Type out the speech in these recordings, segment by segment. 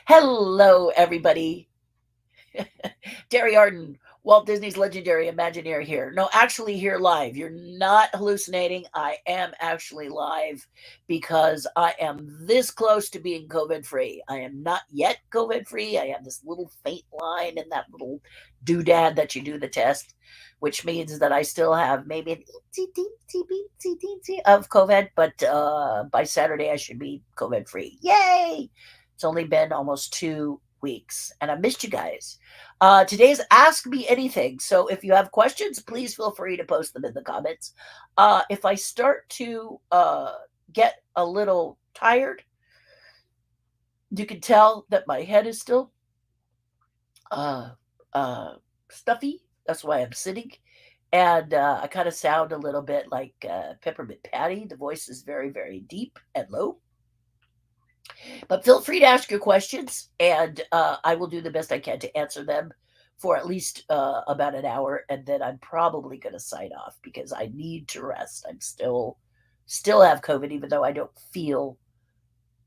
Hello, everybody. Terry Hardin, Walt Disney's legendary Imagineer here. No, actually, here live. You're not hallucinating. I am actually live because I am this close to being COVID free. I am not yet COVID free. I have this little faint line in that little doodad that you do the test, which means that I still have maybe an of COVID, but by Saturday I should be COVID free. Yay! It's only been almost 2 weeks, and I missed you guys. Today's Ask Me Anything. So if you have questions, please feel free to post them in the comments. If I start to get a little tired, you can tell that my head is still uh, stuffy. That's why I'm sitting. And I kind of sound a little bit like Peppermint Patty. The voice is very, very deep and low. But feel free to ask your questions, and I will do the best I can to answer them for at least about an hour, and then I'm probably going to sign off because I need to rest. I'm still have COVID, even though I don't feel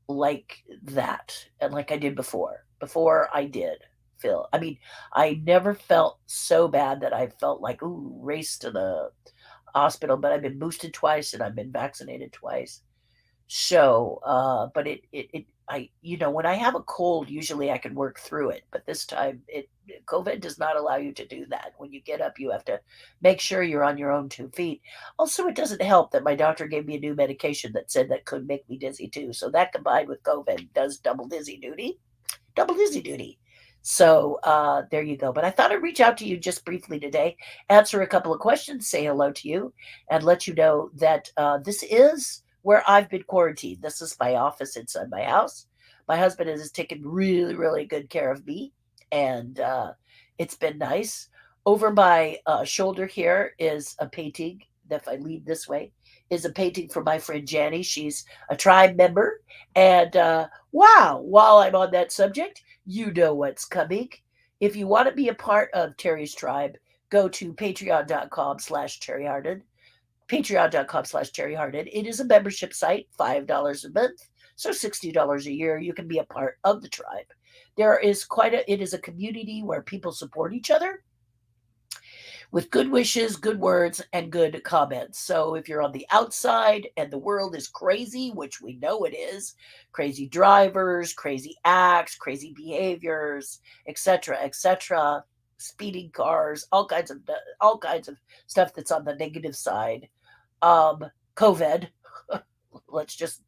like that and like I did before. Before I did feel, I mean, I never felt so bad that I felt like, ooh, race to the hospital, but I've been boosted twice and I've been vaccinated twice. So, but when I have a cold, usually I can work through it. But this time, COVID does not allow you to do that. When you get up, you have to make sure you're on your own 2 feet. Also, it doesn't help that my doctor gave me a new medication that said that could make me dizzy too. So that combined with COVID does double dizzy duty. Double dizzy duty. So there you go. But I thought I'd reach out to you just briefly today, answer a couple of questions, say hello to you, and let you know that this is where I've been quarantined. This is my office inside my house. My husband has taken really, really good care of me, and it's been nice. Over my shoulder here is a painting. If I lead this way, is a painting from my friend Janny. She's a tribe member, and wow! While I'm on that subject, you know what's coming. If you want to be a part of Terry's tribe, go to patreon.com/Terry Hardin. Patreon.com/Terry Hardin. It is a membership site, $5 a month, so $60 a year. You can be a part of the tribe. It is a community where people support each other with good wishes, good words, and good comments. So if you're on the outside and the world is crazy, which we know it is, crazy drivers, crazy acts, crazy behaviors, etc., speeding cars, all kinds of stuff that's on the negative side. COVID. Let's just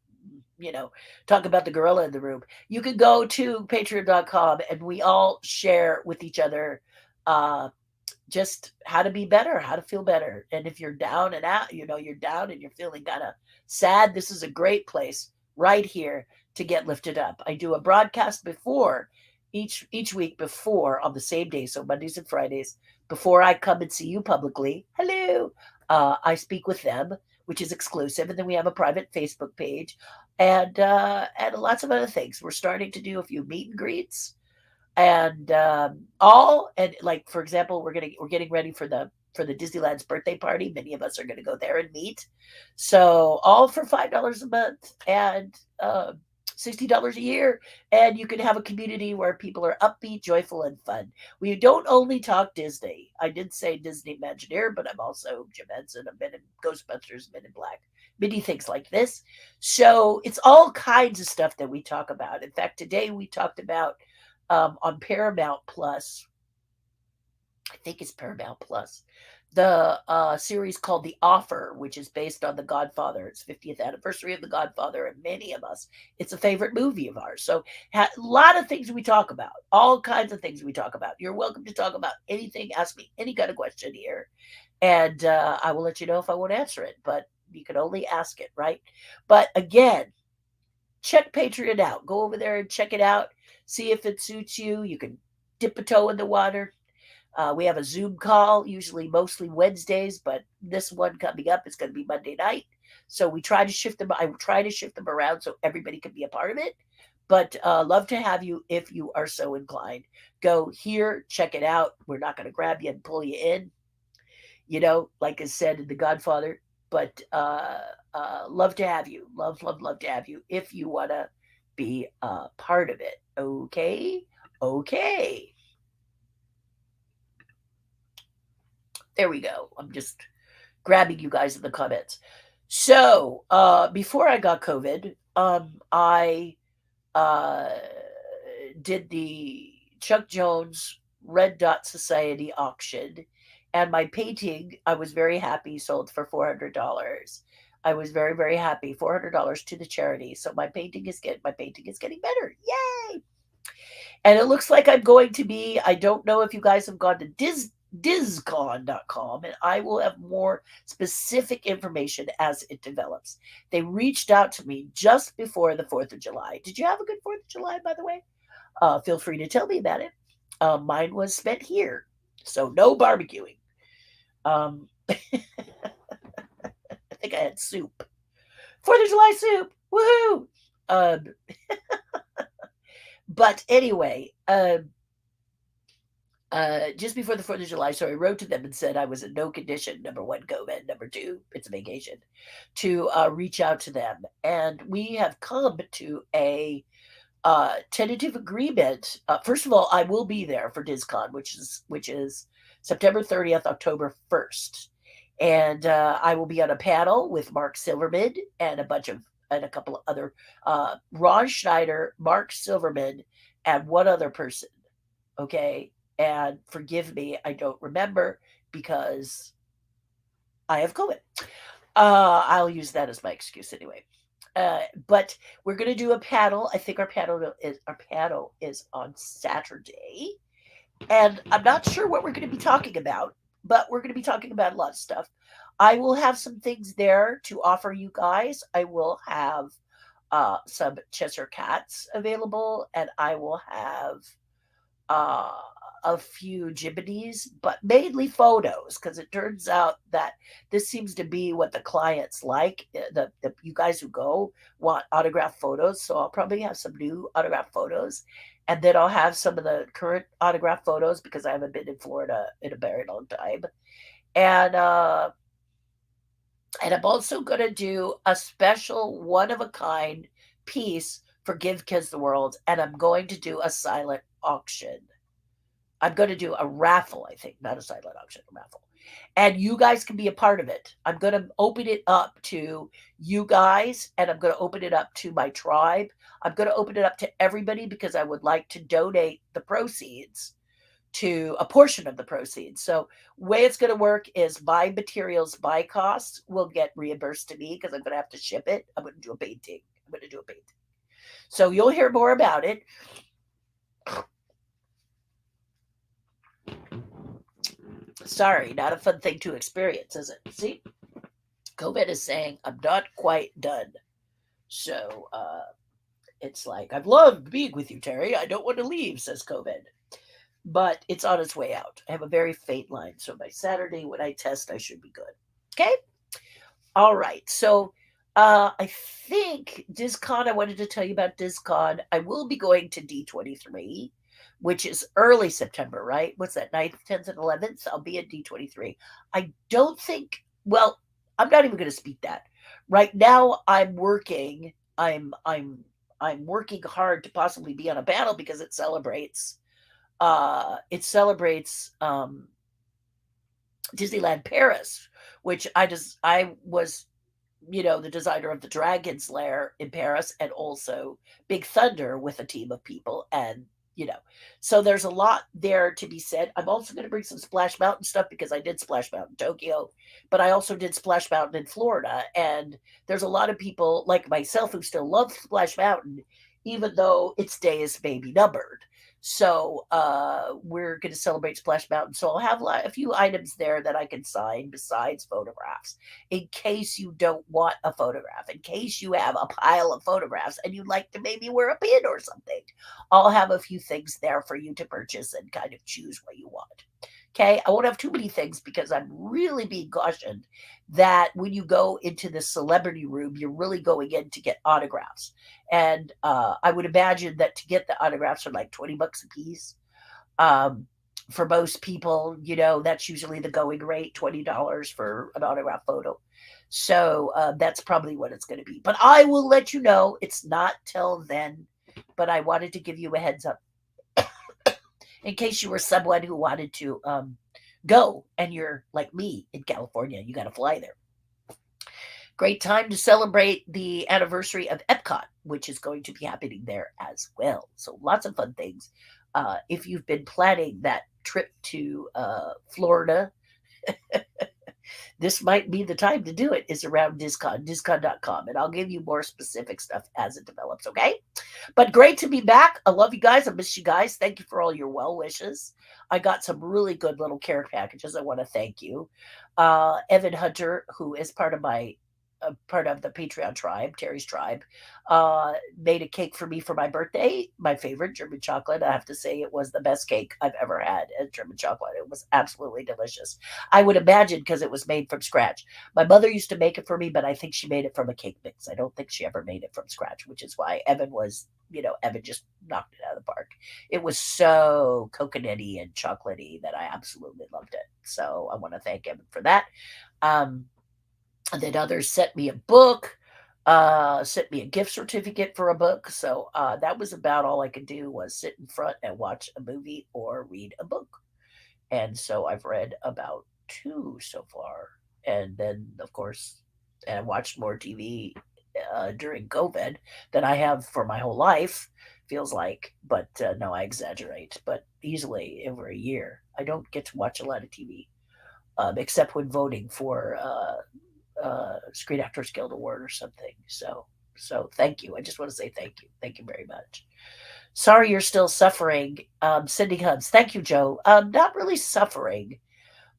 talk about the gorilla in the room. You can go to patreon.com and we all share with each other just how to be better, how to feel better. And if you're down and out, you're down and you're feeling kind of sad, this is a great place right here to get lifted up. I do a broadcast before each week before on the same day, so Mondays and Fridays, before I come and see you publicly. Hello. I speak with them, which is exclusive, and then we have a private Facebook page, and lots of other things. We're starting to do a few meet and greets, and like, for example, we're getting ready for the Disneyland's birthday party. Many of us are going to go there and meet. So all for $5 a month and $60 a year, and you can have a community where people are upbeat, joyful, and fun. We don't only talk Disney. I did say Disney Imagineer, but I'm also Jim Henson. I've been in Ghostbusters, Men in Black, many things like this. So it's all kinds of stuff that we talk about. In fact, today we talked about on Paramount Plus. I think it's Paramount Plus. The series called The Offer, which is based on The Godfather. It's 50th anniversary of The Godfather, and many of us, it's a favorite movie of ours. So a lot of things we talk about, all kinds of things we talk about. You're welcome to talk about anything. Ask me any kind of question here, and I will let you know if I won't answer it. But you can only ask it, right? But again, check Patreon out. Go over there and check it out. See if it suits you. You can dip a toe in the water. We have a Zoom call, usually mostly Wednesdays, but this one coming up is going to be Monday night. So we try to shift them. I try to shift them around so everybody can be a part of it. But love to have you if you are so inclined. Go here, check it out. We're not going to grab you and pull you in, like I said in The Godfather. But love to have you. Love to have you if you want to be a part of it. Okay? Okay. There we go. I'm just grabbing you guys in the comments. So, before I got COVID, I uh, did the Chuck Jones Red Dot Society auction, and my painting, I was very happy, sold for $400. I was very, very happy. $400 to the charity. So my painting is getting better. Yay! And it looks like I'm going to be, I don't know if you guys have gone to DizCon.com, and I will have more specific information as it develops. They reached out to me just before the 4th of July. Did you have a good 4th of July, by the way? Feel free to tell me about it. Mine was spent here, so no barbecuing. I think I had soup. 4th of July soup! Woohoo! But anyway, just before the 4th of July, so I wrote to them and said I was in no condition, number one, COVID, number two, it's a vacation, to reach out to them. And we have come to a tentative agreement. First of all, I will be there for DizCon, which is September 30th, October 1st. And I will be on a panel with Mark Silverman and a couple of other, Ron Schneider, Mark Silverman, and one other person. Okay. And forgive me, I don't remember because I have COVID. I'll use that as my excuse anyway. But we're going to do a panel. I think our panel is on Saturday, and I'm not sure what we're going to be talking about, but we're going to be talking about a lot of stuff. I will have some things there to offer you guys. I will have some Cheshire cats available, and I will have uh, a few jibbities, but mainly photos, because it turns out that this seems to be what the clients like. The you guys who go want autographed photos, so I'll probably have some new autographed photos, and then I'll have some of the current autographed photos because I haven't been in Florida in a very long time, and I'm also going to do a special one of a kind piece for Give Kids the World, and I'm going to do a silent auction. I'm going to do a raffle, I think, not a silent auction, a raffle. And you guys can be a part of it. I'm going to open it up to you guys, and I'm going to open it up to my tribe. I'm going to open it up to everybody because I would like to donate the proceeds to a portion of the proceeds. So way it's going to work is my materials, my costs will get reimbursed to me because I'm going to have to ship it. I'm going to do a painting. So you'll hear more about it. Sorry, not a fun thing to experience, is it? See, COVID is saying I'm not quite done. So it's like, I've loved being with you, Terry. I don't want to leave, says COVID. But it's on its way out. I have a very faint line. So by Saturday, when I test, I should be good. Okay? All right. So I think DizCon, I wanted to tell you about DizCon. I will be going to D23, which is early September, right? What's that, 9th, 10th, and 11th? I'll be at D23. I don't think, well, I'm not even going to speak that. Right now, I'm working. I'm working hard to possibly be on a panel because it celebrates Disneyland Paris, which I was, the designer of the Dragon's Lair in Paris and also Big Thunder with a team of people. And, so there's a lot there to be said. I'm also going to bring some Splash Mountain stuff because I did Splash Mountain Tokyo, but I also did Splash Mountain in Florida. And there's a lot of people like myself who still love Splash Mountain, even though its day is maybe numbered. So we're going to celebrate Splash Mountain. So I'll have a few items there that I can sign besides photographs, in case you don't want a photograph, in case you have a pile of photographs and you'd like to maybe wear a pin or something. I'll have a few things there for you to purchase and kind of choose what you want. Okay, I won't have too many things because I'm really being cautioned that when you go into the celebrity room, you're really going in to get autographs. And I would imagine that to get the autographs are like $20 a piece. For most people, that's usually the going rate, $20 for an autograph photo. So that's probably what it's going to be. But I will let you know. It's not till then. But I wanted to give you a heads up in case you were someone who wanted to go and you're like me in California. You got to fly there. Great time to celebrate the anniversary of Epcot, which is going to be happening there as well. So lots of fun things. If you've been planning that trip to Florida, this might be the time to do it. Is around discon.com, and I'll give you more specific stuff as it develops, okay? But great to be back. I love you guys. I miss you guys. Thank you for all your well wishes. I got some really good little care packages. I want to thank you. Evan Hunter, who is part of the Patreon tribe, Terry's tribe, made a cake for me for my birthday. My favorite German chocolate. I have to say it was the best cake I've ever had at German chocolate. It was absolutely delicious. I would imagine because it was made from scratch. My mother used to make it for me, but I think she made it from a cake mix. I don't think she ever made it from scratch, which is why Evan just knocked it out of the park. It was so coconutty and chocolatey that I absolutely loved it. So I want to thank Evan for that. And then others sent me a book, sent me a gift certificate for a book. So that was about all I could do was sit in front and watch a movie or read a book. And so I've read about 2 so far. And then, of course, I watched more TV during COVID than I have for my whole life, feels like. But no, I exaggerate. But easily over a year. I don't get to watch a lot of TV, except when voting for Screen Actors Guild Award or something. So thank you. I just want to say thank you. Thank you very much. Sorry you're still suffering. Sending hugs. Thank you, Joe. Not really suffering,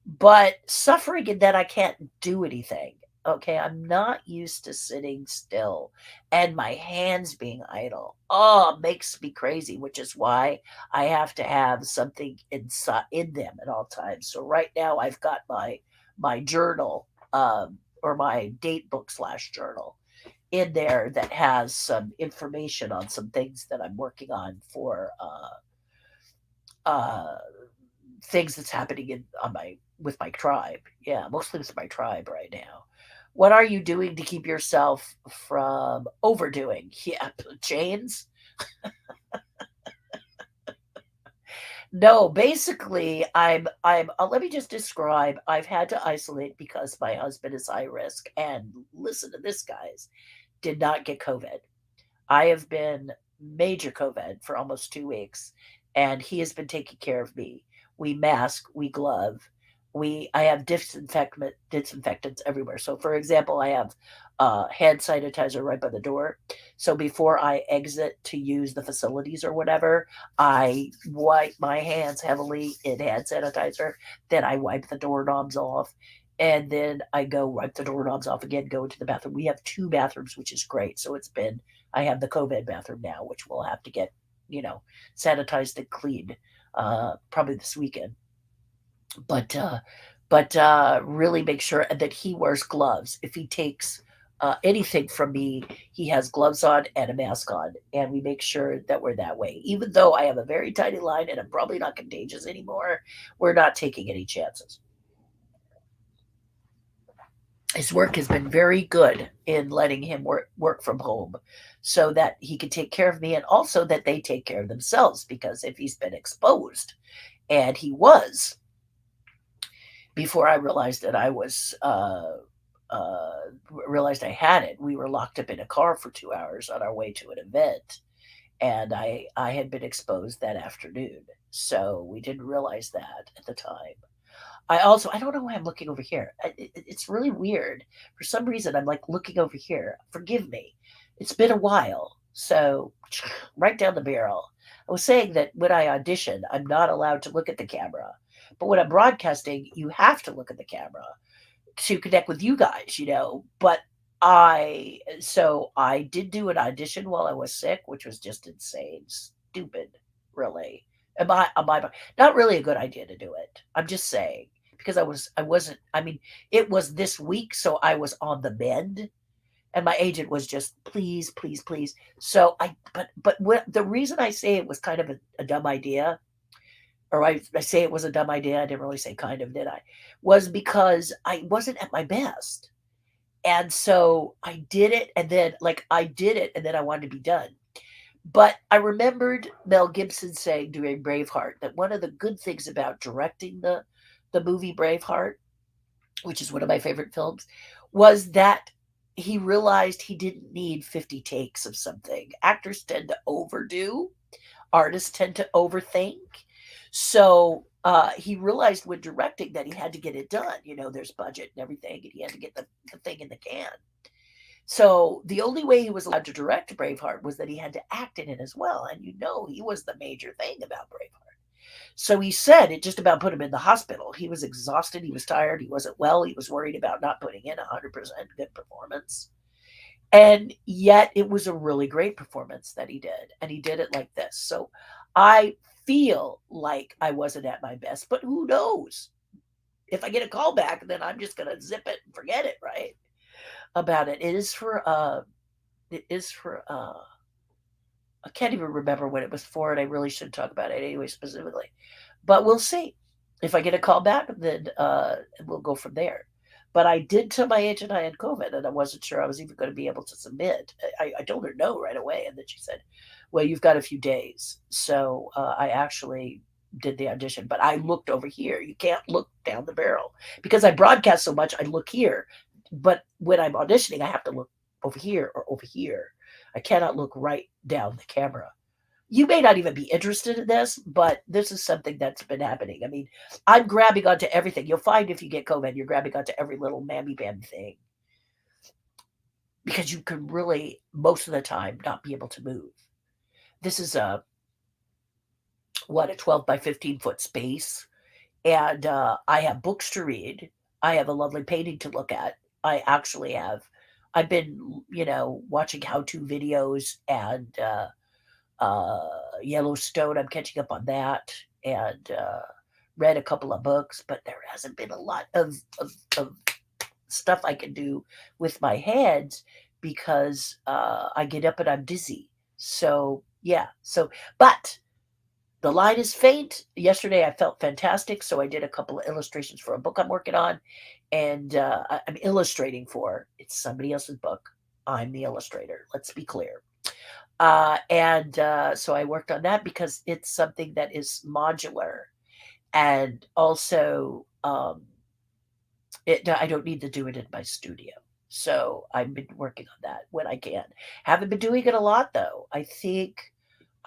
but suffering in that I can't do anything. Okay, I'm not used to sitting still and my hands being idle. Oh, it makes me crazy, which is why I have to have something inside in them at all times. So right now I've got my journal, or my date book / journal in there that has some information on some things that I'm working on for uh, things that's happening with my tribe. Yeah, mostly with my tribe right now. What are you doing to keep yourself from overdoing? Yeah, chains. No, basically, I'm. Let me just describe. I've had to isolate because my husband is high risk, and listen to this, guys. Did not get COVID. I have been major COVID for almost 2 weeks, and he has been taking care of me. We mask, we glove, I have disinfectants everywhere. So, for example, I have hand sanitizer right by the door. So before I exit to use the facilities or whatever, I wipe my hands heavily in hand sanitizer. Then I wipe the doorknobs off. And then I go wipe the doorknobs off again, go into the bathroom. We have 2 bathrooms, which is great. So I have the COVID bathroom now, which we'll have to get, sanitized and cleaned probably this weekend. But really make sure that he wears gloves. If he takes anything from me, he has gloves on and a mask on, and we make sure that we're that way. Even though I have a very tiny line and I'm probably not contagious anymore, we're not taking any chances. His work has been very good in letting him work from home so that he can take care of me and also that they take care of themselves, because if he's been exposed, and he was before I realized that I was realized I had it, we were locked up in a car for 2 hours on our way to an event, and I had been exposed that afternoon, so we didn't realize that at the time. I don't know why I'm looking over here. It's really weird. For some reason, I'm like looking over here. Forgive me. It's been a while. So, right down the barrel. I was saying that when I audition, I'm not allowed to look at the camera. But when I'm broadcasting, you have to look at the camera to connect with you guys. But so I did do an audition while I was sick, which was just insane. Stupid, really. Not really a good idea to do it. I'm just saying because it was this week, so I was on the mend, and my agent was just please, please, please. So the reason I say it was kind of a dumb idea, or I say it was a dumb idea, I didn't really say kind of, did I? Was because I wasn't at my best. And so I did it, and then I did it, and then I wanted to be done. But I remembered Mel Gibson saying during Braveheart that one of the good things about directing the movie Braveheart, which is one of my favorite films, was that he realized he didn't need 50 takes of something. Actors tend to overdo, artists tend to overthink. So he realized when directing that he had to get it done. There's budget and everything, and he had to get the thing in the can. So the only way he was allowed to direct Braveheart was that he had to act in it as well. And he was the major thing about Braveheart. So he said it just about put him in the hospital. He was exhausted. He was tired. He wasn't well. He was worried about not putting in 100% good performance. And yet it was a really great performance that he did. And he did it like this. So I feel like I wasn't at my best, but who knows? If I get a call back, then I'm just going to zip it and forget it, right? About it. It is for I can't even remember what it was for, and I really shouldn't talk about it anyway specifically. But we'll see. If I get a call back, then we'll go from there. But I did tell my agent I had COVID, and I wasn't sure I was even going to be able to submit. I told her no right away, and then she said, "Well, you've got a few days." So I actually did the audition, but I looked over here. You can't look down the barrel because I broadcast so much. I look here, but when I'm auditioning, I have to look over here or over here. I cannot look right down the camera. You may not even be interested in this, but this is something that's been happening. I mean, I'm grabbing onto everything. You'll find if you get COVID, you're grabbing onto every little mammy-pammy thing because you can really, most of the time, not be able to move. This is a 12 by 15-foot space, and I have books to read. I have a lovely painting to look at. I've been, watching how-to videos and Yellowstone. I'm catching up on that, and read a couple of books, but there hasn't been a lot of stuff I can do with my hands because I get up and I'm dizzy. So yeah. But the line is faint. Yesterday I felt fantastic, so I did a couple of illustrations for a book I'm working on, and I'm illustrating for. It's somebody else's book. I'm the illustrator. Let's be clear. And so I worked on that because it's something that is modular, and also I don't need to do it in my studio. So I've been working on that when I can. Haven't been doing it a lot though. I think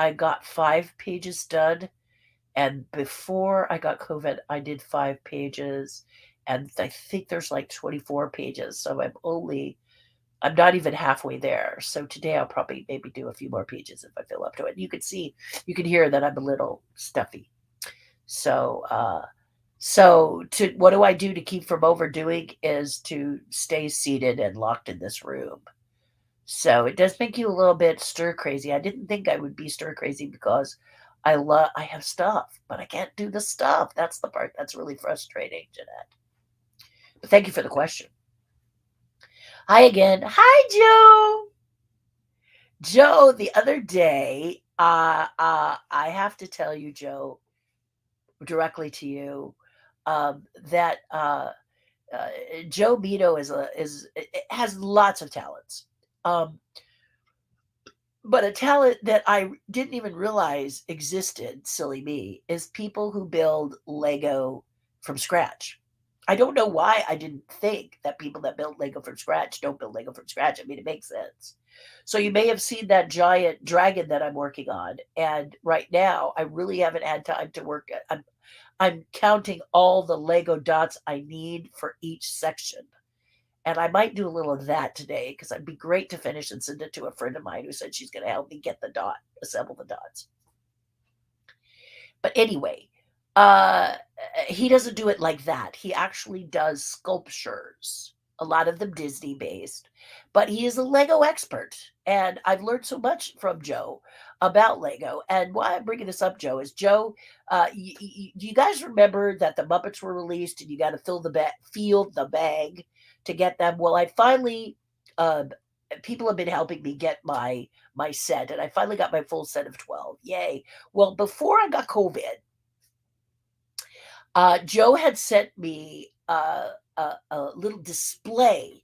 I got 5 pages done, and before I got COVID, I did 5 pages, and I think there's like 24 pages. So I'm not even halfway there. So today I'll probably maybe do a few more pages if I feel up to it. You can hear that I'm a little stuffy. So, what do I do to keep from overdoing is to stay seated and locked in this room. So it does make you a little bit stir crazy. I didn't think I would be stir crazy because I have stuff, but I can't do the stuff. That's the part that's really frustrating, Jeanette. But thank you for the question. Hi again. Hi, Joe. Joe, the other day, I have to tell you, Joe, directly to you, that Joe Mito has lots of talents. But a talent that I didn't even realize existed, silly me, is people who build Lego from scratch. I don't know why I didn't think that people that build Lego from scratch don't build Lego from scratch. I mean, it makes sense. So you may have seen that giant dragon that I'm working on, and right now I really haven't had time to work. I'm counting all the Lego dots I need for each section. And I might do a little of that today because it'd be great to finish and send it to a friend of mine who said she's going to help me assemble the dots. But anyway, he doesn't do it like that. He actually does sculptures, a lot of them Disney based, but he is a Lego expert. And I've learned so much from Joe about Lego. And why I'm bringing this up, Joe, is Joe, do you guys remember that the Muppets were released and you got to fill the bag to get them? Well, I finally, people have been helping me get my set, and I finally got my full set of 12. Yay. Well, before I got COVID, Joe had sent me a little display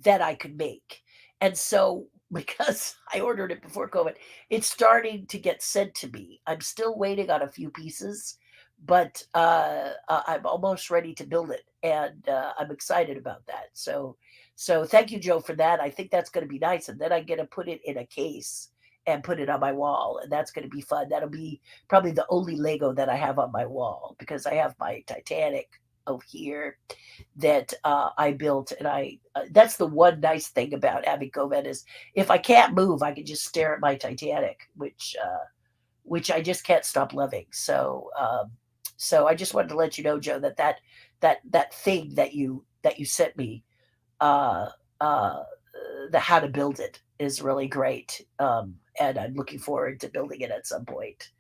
that I could make. And so, because I ordered it before COVID, it's starting to get sent to me. I'm still waiting on a few pieces, but I'm almost ready to build it, and I'm excited about that. So thank you, Joe, for that. I think that's going to be nice, and then I get to put it in a case and put it on my wall, and that's going to be fun. That'll be probably the only Lego that I have on my wall because I have my Titanic over here that I built, and I that's the one nice thing about having COVID is if I can't move, I can just stare at my Titanic, which I just can't stop loving. So I just wanted to let you know, Joe, that thing that you sent me, uh, uh, the how to build it is really great, and I'm looking forward to building it at some point.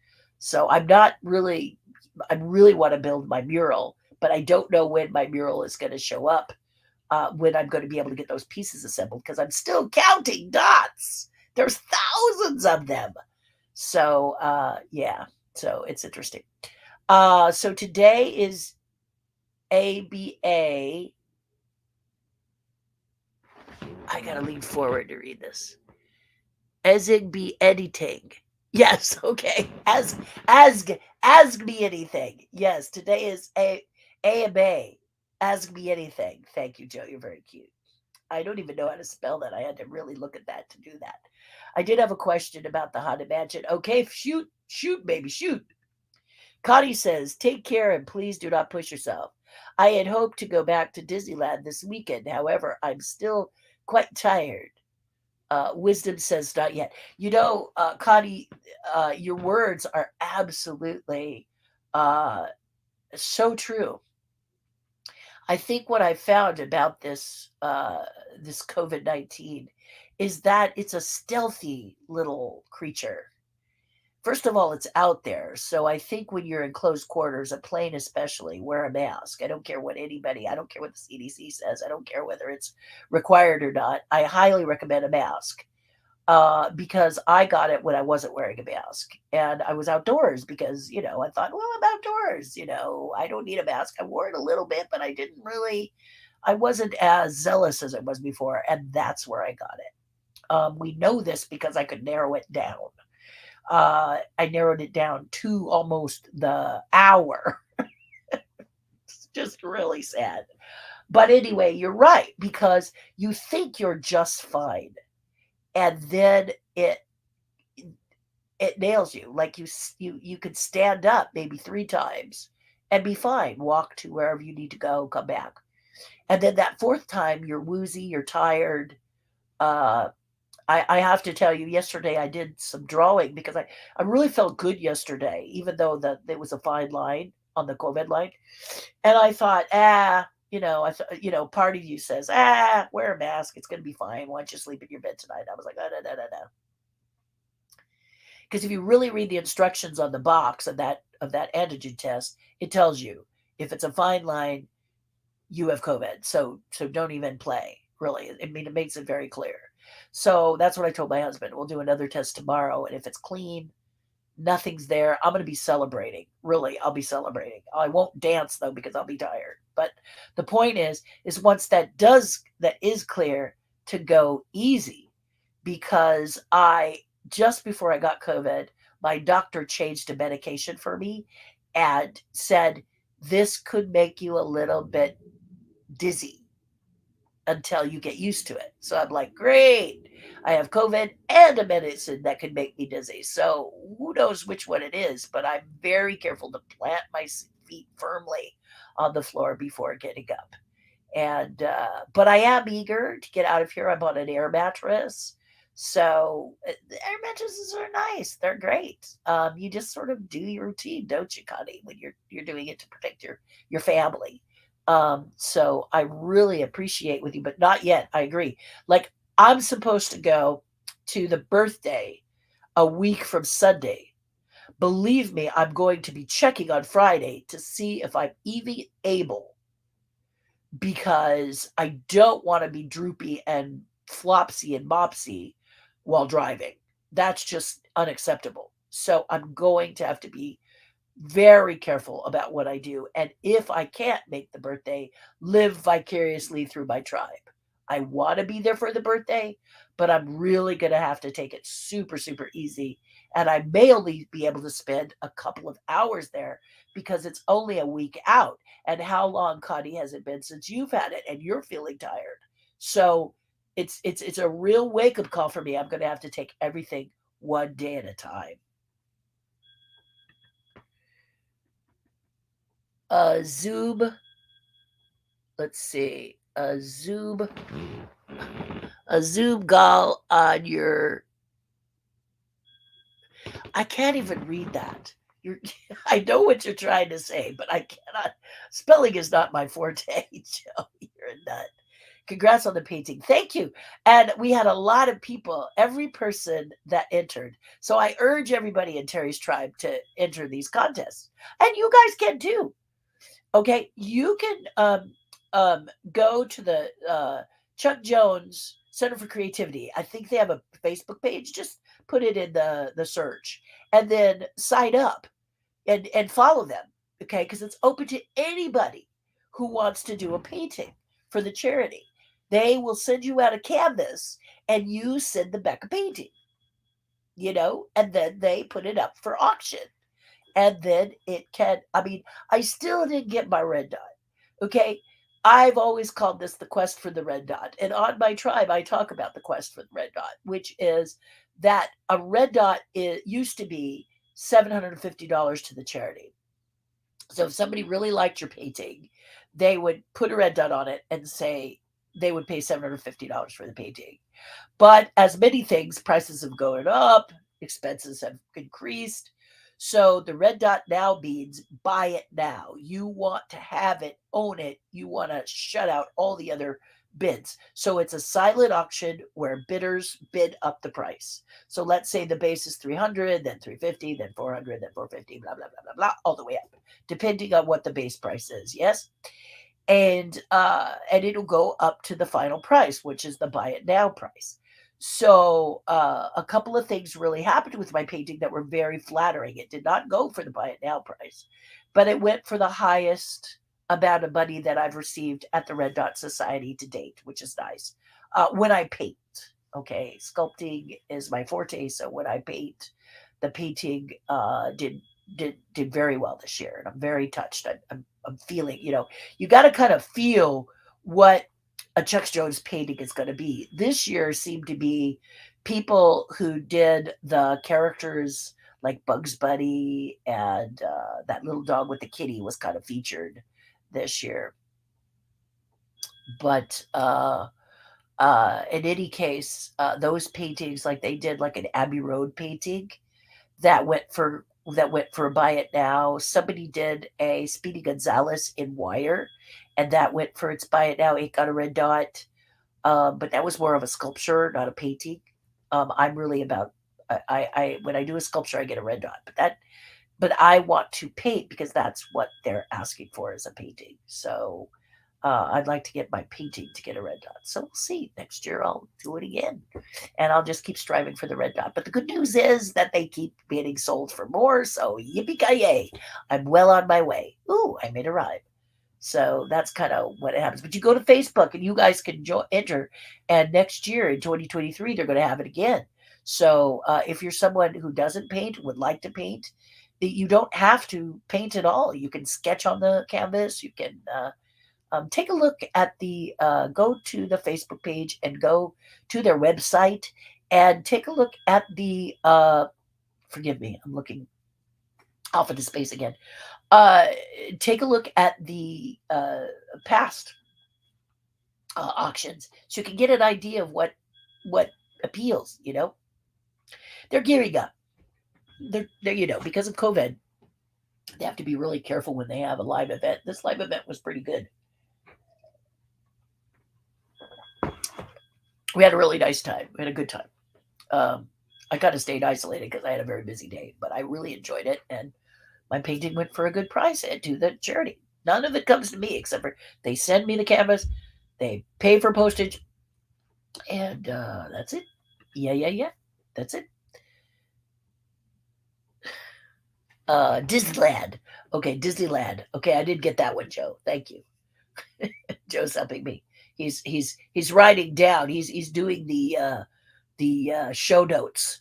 So I really want to build my mural, but I don't know when my mural is going to show up, when I'm going to be able to get those pieces assembled because I'm still counting dots. There's thousands of them. So yeah, so it's interesting. So today is ABA. I gotta lean forward to read this. Asig be anything. Yes, okay. Ask me anything. Yes, today is AMA. Ask me anything. Thank you, Joe. You're very cute. I don't even know how to spell that. I had to really look at that to do that. I did have a question about the Haunted Mansion. Okay, shoot, baby, shoot. Connie says, take care and please do not push yourself. I had hoped to go back to Disneyland this weekend. However, I'm still quite tired. Wisdom says, not yet. Connie, your words are absolutely uh, so true. I think what I found about this COVID-19 is that it's a stealthy little creature. First of all, it's out there. So I think when you're in close quarters, a plane especially, wear a mask. I don't care what the CDC says. I don't care whether it's required or not. I highly recommend a mask, because I got it when I wasn't wearing a mask. And I was outdoors because, I thought, well, I'm outdoors. I don't need a mask. I wore it a little bit, but I wasn't as zealous as I was before. And that's where I got it. We know this because I could narrow it down. I narrowed it down to almost the hour. It's just really sad. But anyway, you're right because you think you're just fine, and then it nails you. Like you could stand up maybe 3 times and be fine. Walk to wherever you need to go, come back, and then that fourth time you're woozy, you're tired. Uh, I have to tell you, yesterday I did some drawing because I really felt good yesterday, even though there was a fine line on the COVID line. And I thought, part of you says, wear a mask. It's going to be fine. Why don't you sleep in your bed tonight? I was like, no, no, no, no, no. Because if you really read the instructions on the box of that antigen test, it tells you if it's a fine line, you have COVID. So don't even play. Really, I mean, it makes it very clear. So that's what I told my husband. We'll do another test tomorrow, and if it's clean, nothing's there, I'm going to be celebrating. Really, I'll be celebrating. I won't dance though because I'll be tired. But the point is once that is clear, to go easy, because I just before I got COVID, my doctor changed a medication for me and said this could make you a little bit dizzy until you get used to it. So I'm like, great. I have COVID and a medicine that could make me dizzy. So who knows which one it is, but I'm very careful to plant my feet firmly on the floor before getting up. And but I am eager to get out of here. I'm on an air mattress. So the air mattresses are nice. They're great. You just sort of do your routine, don't you, Connie, when you're doing it to protect your family. So I really appreciate with you, but not yet. I agree. Like I'm supposed to go to the birthday a week from Sunday. Believe me, I'm going to be checking on Friday to see if I'm even able, because I don't want to be droopy and flopsy and mopsy while driving. That's just unacceptable. So I'm going to have to be very careful about what I do. And if I can't make the birthday, live vicariously through my tribe. I want to be there for the birthday, but I'm really going to have to take it super, super easy. And I may only be able to spend a couple of hours there because it's only a week out. And how long, Connie, has it been since you've had it and you're feeling tired? So it's a real wake up call for me. I'm going to have to take everything one day at a time. Zoom. Let's see. A Zoom call on your. I can't even read that. You're, I know what you're trying to say, but I cannot. Spelling is not my forte, Joe. You're a nut. Congrats on the painting. Thank you. And we had a lot of people, every person that entered. So I urge everybody in Terry's tribe to enter these contests. And you guys can too. Okay. You can go to the Chuck Jones Center for Creativity. I think they have a Facebook page. Just put it in the search and then sign up and follow them. Okay. Because it's open to anybody who wants to do a painting for the charity. They will send you out a canvas and you send them back a painting, and then they put it up for auction. And then it can, I mean, I still didn't get my red dot. Okay. I've always called this the quest for the red dot. And on my tribe, I talk about the quest for the red dot, which is that a red dot used to be $750 to the charity. So if somebody really liked your painting, they would put a red dot on it and say they would pay $750 for the painting. But as many things, prices have gone up, expenses have increased. So the red dot now means buy it now. You want to have it, own it. You want to shut out all the other bids. So it's a silent auction where bidders bid up the price. So let's say the base is 300, then 350, then 400, then 450, blah, blah, blah, blah, blah, all the way up, depending on what the base price is. Yes. And it'll go up to the final price, which is the buy it now price. So a couple of things really happened with my painting that were very flattering. It did not go for the buy it now price, but it went for the highest amount of money that I've received at the Red Dot Society to date, which is nice. When I paint, okay, sculpting is my forte. So when I paint, the painting did very well this year, and I'm very touched. I'm feeling, you got to kind of feel what a Chuck Jones painting is going to be. This year seemed to be people who did the characters like Bugs Bunny and that little dog with the kitty was kind of featured this year. But in any case, those paintings, like they did like an Abbey Road painting that went for buy it now. Somebody did a Speedy Gonzales in wire, and that went for its buy it now. It got a red dot, but that was more of a sculpture, not a painting. I'm really about I when I do a sculpture, I get a red dot, but I want to paint because that's what they're asking for is a painting. So I'd like to get my painting to get a red dot. So we'll see. Next year I'll do it again. And I'll just keep striving for the red dot. But the good news is that they keep getting sold for more. So yippee-ki-yay. I'm well on my way. Ooh, I made a rhyme. So that's kind of what happens. But you go to Facebook and you guys can enter. And next year in 2023, they're going to have it again. So if you're someone who doesn't paint, would like to paint, you don't have to paint at all. You can sketch on the canvas. You can take a look at go to the Facebook page and go to their website and take a look at forgive me, I'm looking off into space again. Take a look at the past auctions so you can get an idea of what appeals, They're gearing up. They're because of COVID, they have to be really careful when they have a live event. This live event was pretty good. We had a really nice time. We had a good time. I kind of stayed isolated because I had a very busy day, but I really enjoyed it. And my painting went for a good price to the charity. None of it comes to me except for they send me the canvas, they pay for postage, and that's it. Yeah. That's it. Disneyland. Okay, Disneyland. Okay, I did get that one, Joe. Thank you. Joe's helping me. He's writing down. He's doing the show notes.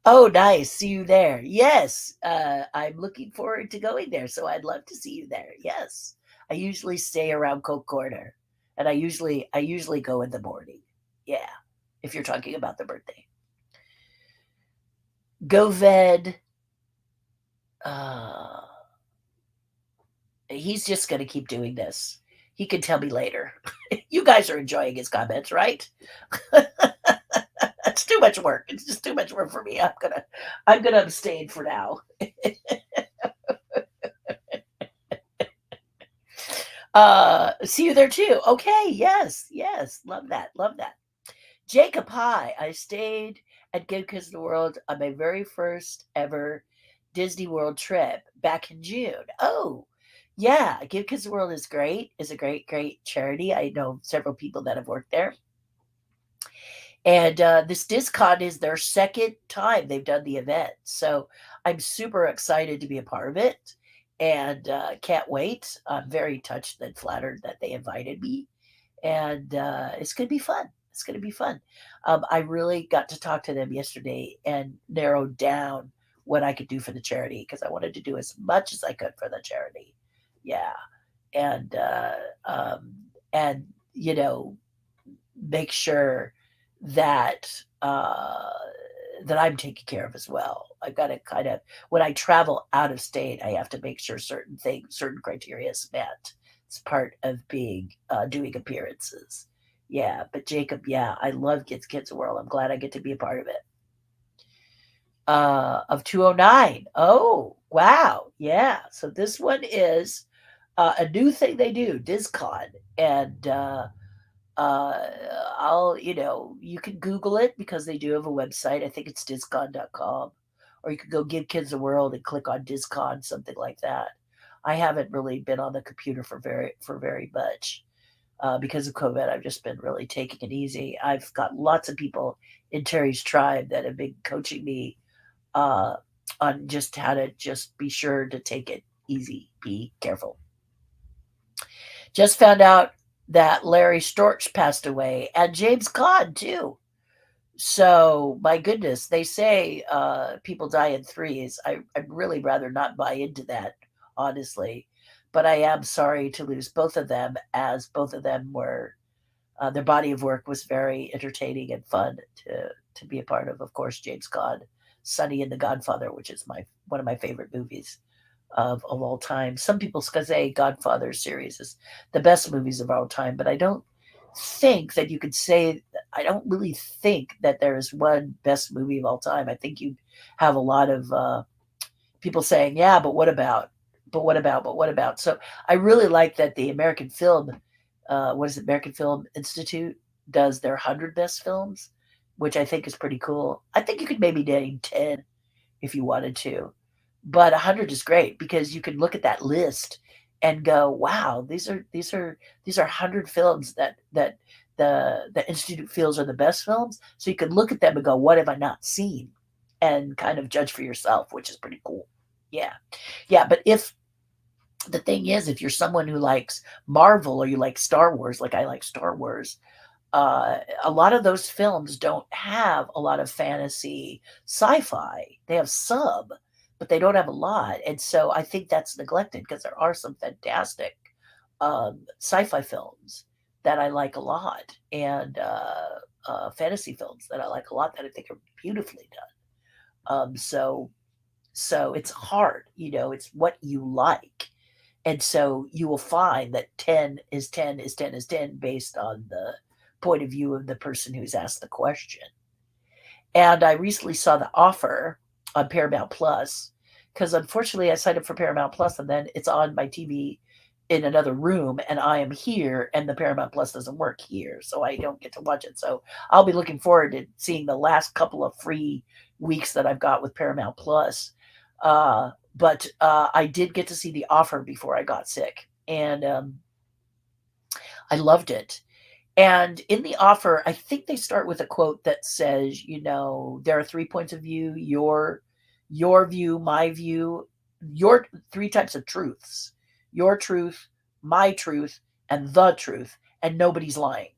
Oh, nice. See you there. Yes, I'm looking forward to going there. So I'd love to see you there. Yes, I usually stay around Coke Corner, and I usually go in the morning. Yeah, if you're talking about the birthday, Goved. Uh, he's just gonna keep doing this. He can tell me later. You guys are enjoying his comments, right? It's too much work. It's just too much work for me. I'm gonna abstain for now. See you there too. Okay, yes, yes. Love that. Love that. Jacob, hi. I stayed at Good Kids of the World on my very first ever Disney World trip back in June. Oh, yeah. Give Kids the World is great. Is a great, great charity. I know several people that have worked there. And this DisCon is their second time they've done the event. So I'm super excited to be a part of it and can't wait. I'm very touched and flattered that they invited me. And it's going to be fun. It's going to be fun. I really got to talk to them yesterday and narrowed down what I could do for the charity because I wanted to do as much as I could for the charity. Yeah. And, and, you know, make sure that that I'm taken care of as well. I've got to kind of when I travel out of state, I have to make sure certain things, certain criteria is met. It's part of being doing appearances. Yeah, but Jacob, yeah, I love Kids World. I'm glad I get to be a part of it. Of 209. Oh, wow. Yeah. So this one is a new thing they do, DisCon. And uh, you can Google it because they do have a website. I think it's discon.com. Or you could go Give Kids a World and click on Discon, something like that. I haven't really been on the computer for very much because of COVID. I've just been really taking it easy. I've got lots of people in Terry's tribe that have been coaching me uh, on just how to just be sure to take it easy, be careful. Just found out that Larry Storch passed away and James Caan too. So my goodness, they say people die in threes. I'd really rather not buy into that, honestly. But I am sorry to lose both of them, as both of them were their body of work was very entertaining and fun to be a part of. Of course, James Caan, Sonny and the Godfather, which is my one of my favorite movies of all time. Some people say Godfather series is the best movies of all time, but I don't think that you could say. I don't really think that there is one best movie of all time. I think you have a lot of people saying, "Yeah, but what about? But what about? But what about?" So I really like that the American Film, what is it, American Film Institute does their 100 best films, which I think is pretty cool. I think you could maybe name 10 if you wanted to. But 100 is great because you can look at that list and go, "Wow, these are 100 films that the institute feels are the best films." So you can look at them and go, "What have I not seen?" And kind of judge for yourself, which is pretty cool. Yeah. Yeah, but if the thing is, if you're someone who likes Marvel or you like Star Wars, like I like Star Wars, a lot of those films don't have a lot of fantasy sci-fi. They have some, but they don't have a lot. And so I think that's neglected because there are some fantastic sci-fi films that I like a lot and fantasy films that I like a lot that I think are beautifully done. So it's hard, it's what you like. And so you will find that 10 is 10 is 10 is 10 based on the point of view of the person who's asked the question. And I recently saw the offer on Paramount Plus because unfortunately I signed up for Paramount Plus and then it's on my TV in another room and I am here and the Paramount Plus doesn't work here. So I don't get to watch it. So I'll be looking forward to seeing the last couple of free weeks that I've got with Paramount Plus. But I did get to see the offer before I got sick and I loved it. And in the offer, I think they start with a quote that says, there are 3 points of view, your view, my view, your 3 types of truths, your truth, my truth and the truth, and nobody's lying.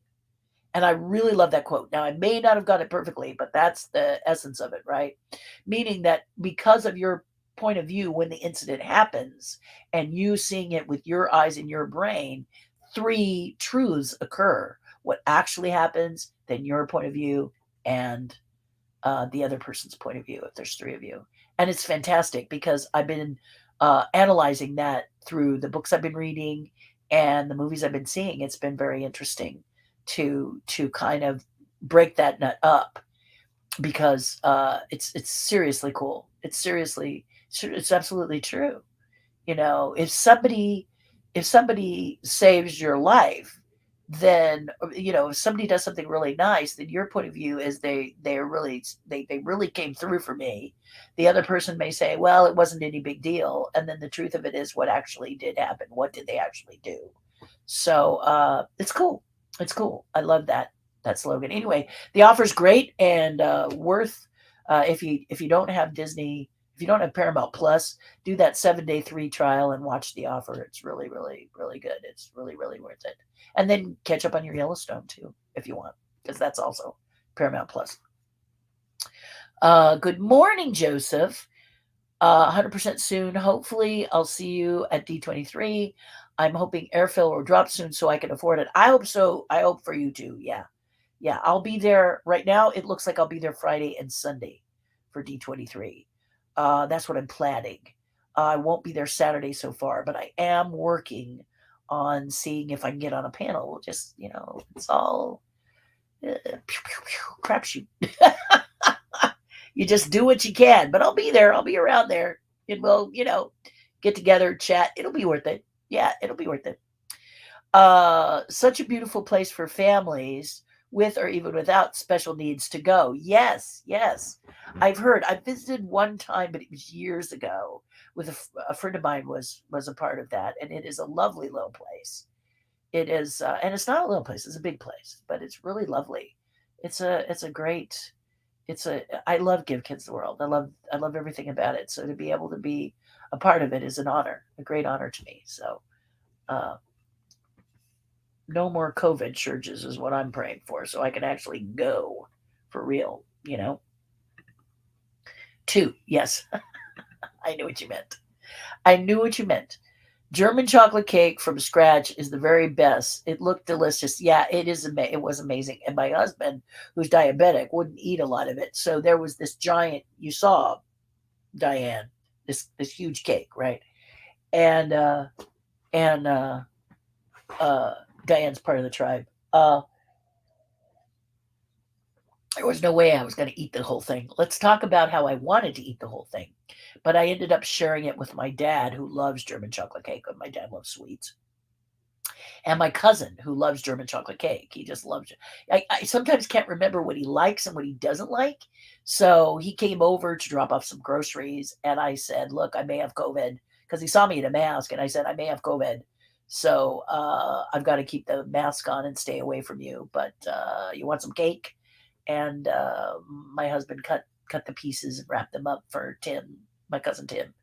And I really love that quote. Now, I may not have got it perfectly, but that's the essence of it, right? Meaning that because of your point of view when the incident happens and you seeing it with your eyes and your brain, three truths occur: what actually happens, then your point of view, and the other person's point of view, if there's three of you. And it's fantastic because I've been analyzing that through the books I've been reading and the movies I've been seeing. It's been very interesting to kind of break that nut up because it's seriously cool. It's absolutely true. You know, if somebody saves your life, then you know, if somebody does something really nice, then your point of view is they really came through for me. The other person may say, well, it wasn't any big deal, and then the truth of it is what actually did happen. What did they actually do? So it's cool. It's cool. I love that slogan. Anyway, the offer's great and worth. If you don't have Disney, if you don't have Paramount Plus, do that 7-day free trial and watch the offer. It's really, really, really good. It's really, really worth it. And then catch up on your Yellowstone too, if you want, because that's also Paramount Plus. Good morning, Joseph. 100% soon. Hopefully, I'll see you at D23. I'm hoping airfare will drop soon so I can afford it. I hope so. I hope for you too. Yeah. Yeah, I'll be there. Right now, it looks like I'll be there Friday and Sunday for D23. That's what I'm planning. I won't be there Saturday so far, but I am working on seeing if I can get on a panel. Just, you know, it's all crapshoot. You just do what you can, but I'll be there. I'll be around there. And we'll, you know, get together, chat. It'll be worth it. Yeah, it'll be worth it. Such a beautiful place for families with or even without special needs to go. Yes, yes. I've heard. I visited one time, but it was years ago. With a friend of mine was a part of that, and it is a lovely little place. It is, and it's not a little place; it's a big place, but it's really lovely. It's a great. I love Give Kids the World. I love everything about it. So to be able to be a part of it is an honor, a great honor to me. So. No more COVID surges is what I'm praying for, so I can actually go for real, you know? Two, yes. I knew what you meant. I knew what you meant. German chocolate cake from scratch is the very best. It looked delicious. Yeah, it is. It was amazing. And my husband, who's diabetic, wouldn't eat a lot of it. So there was this giant. You saw, Diane, this huge cake, right? And and Diane's part of the tribe. There was no way I was going to eat the whole thing. Let's talk about how I wanted to eat the whole thing. But I ended up sharing it with my dad, who loves German chocolate cake. My dad loves sweets. And my cousin, who loves German chocolate cake. He just loves it. I sometimes can't remember what he likes and what he doesn't like. So he came over to drop off some groceries. And I said, look, I may have COVID. Because he saw me in a mask. And I said, I may have COVID. So I've got to keep the mask on and stay away from you. But you want some cake? And my husband cut the pieces and wrapped them up for Tim, my cousin Tim,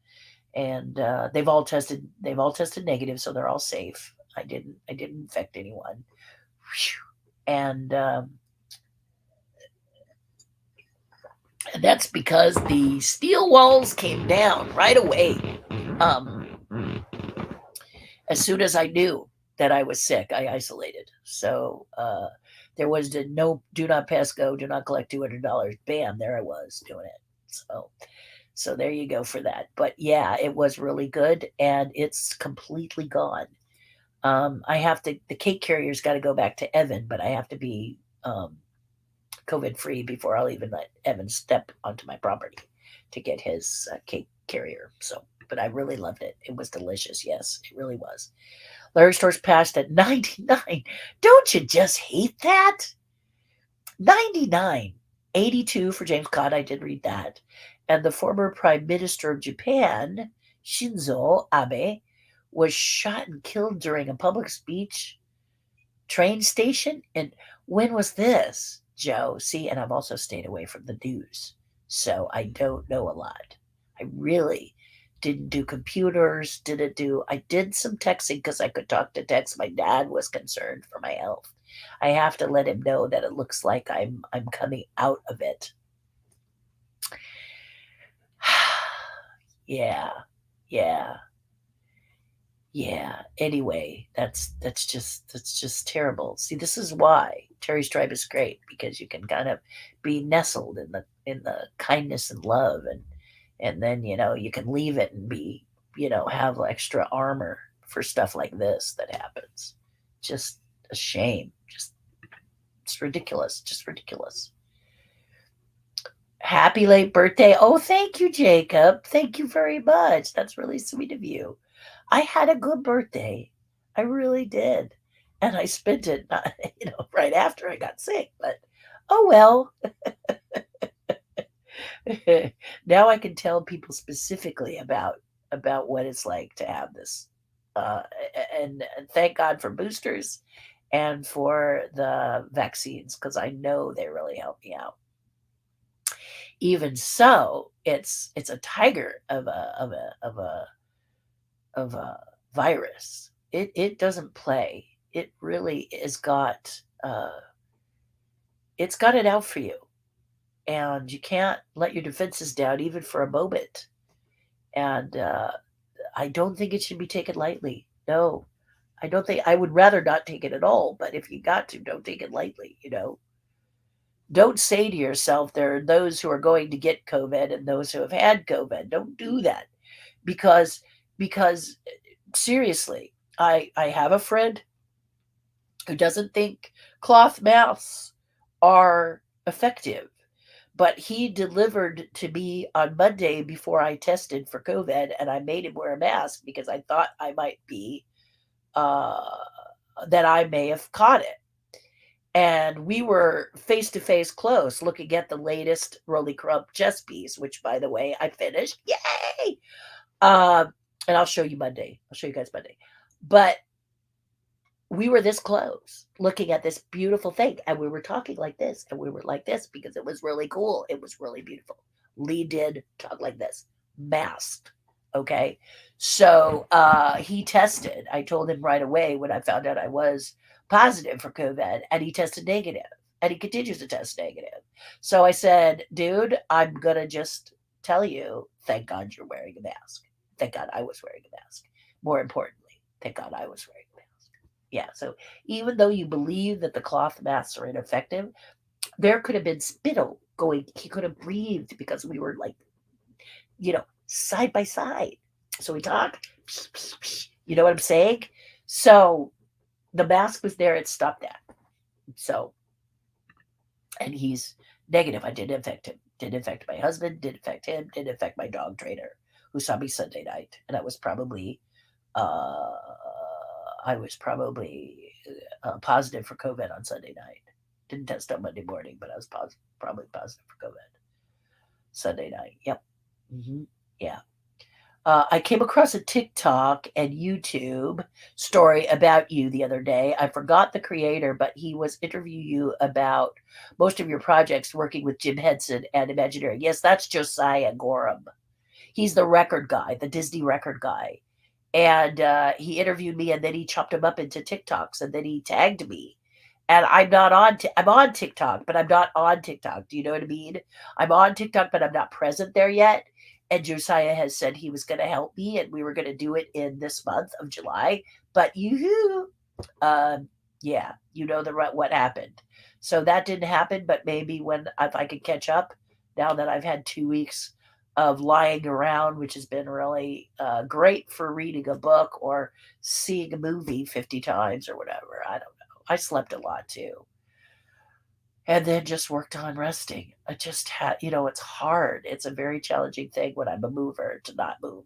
and they've all tested negative, so they're all safe. I didn't infect anyone, and that's because the steel walls came down right away. As soon as I knew that I was sick, I isolated. So there was the no, do not pass go, do not collect $200. Bam, there I was doing it. So there you go for that. But yeah, it was really good, and it's completely gone. I have to. The cake carrier's got to go back to Evan, but I have to be COVID free before I'll even let Evan step onto my property to get his cake carrier. So, but I really loved it. It was delicious. Yes, it really was. Larry Stores passed at 99. Don't you just hate that? 99. 82 for James Cod. I did read that. And the former Prime Minister of Japan, Shinzo Abe, was shot and killed during a public speech train station. And when was this, Joe? See, and I've also stayed away from the news. So I don't know a lot. I really didn't do computers, I did some texting because I could talk to text. My dad was concerned for my health. I have to let him know that it looks like I'm coming out of it. Yeah. Yeah. Yeah. Anyway, that's just terrible. See, this is why Terry's Tribe is great, because you can kind of be nestled in the kindness and love, and then you can leave it and be have extra armor for stuff like this that happens. Just a shame. Just it's ridiculous. Just ridiculous. Happy late birthday. Oh, thank you, Jacob. Thank you very much. That's really sweet of you. I had a good birthday. I really did. And I spent it, not, right after I got sick, but oh well. Now I can tell people specifically about what it's like to have this. And thank God for boosters and for the vaccines, because I know they really help me out. Even so, it's a tiger of a virus. It doesn't play. It really has got it's got it out for you, and you can't let your defenses down even for a moment. And I don't think it should be taken lightly. No, I don't think. I would rather not take it at all. But if you got to, don't take it lightly. Don't say to yourself, there are those who are going to get COVID and those who have had COVID. Don't do that, because seriously, I have a friend who doesn't think cloth masks are effective, but he delivered to me on Monday before I tested for COVID, and I made him wear a mask because I thought I might be uh, that I may have caught it. And we were face to face close looking at the latest Rolly Crump chess piece, which, by the way, I finished. Yay! And I'll show you Monday. I'll show you guys Monday. But we were this close looking at this beautiful thing, and we were talking like this, and we were like this because it was really cool. It was really beautiful. Lee did talk like this, masked. Okay. So he tested. I told him right away when I found out I was positive for COVID, and he tested negative, and he continues to test negative. So I said, dude, I'm going to just tell you, thank God you're wearing a mask. Thank God I was wearing a mask. More importantly, thank God I was wearing a mask. Yeah. So even though you believe that the cloth masks are ineffective, there could have been spittle going. He could have breathed because we were like, side by side. So we talk. You know what I'm saying? So the mask was there. It stopped that. So, and he's negative. I didn't infect him. Didn't infect my husband. Didn't infect him. Didn't infect my dog trainer, who saw me Sunday night. And I was probably positive for COVID on Sunday night. Didn't test on Monday morning, but I was probably positive for COVID Sunday night. Yep. Yeah. I came across a TikTok and YouTube story about you the other day. I forgot the creator, but he was interviewing you about most of your projects working with Jim Henson and Imagineering. Yes, that's Josiah Gorham. He's the record guy, the Disney record guy. And he interviewed me, and then he chopped them up into TikToks, and then he tagged me. And I'm not on. I'm on TikTok, but I'm not on TikTok. Do you know what I mean? I'm on TikTok, but I'm not present there yet. And Josiah has said he was going to help me, and we were going to do it in this month of July. But yeah, what happened. So that didn't happen. But maybe if I could catch up, now that I've had 2 weeks of lying around, which has been really great for reading a book or seeing a movie 50 times or whatever. I don't know. I slept a lot too. And then just worked on resting. I just had, it's hard. It's a very challenging thing when I'm a mover to not move.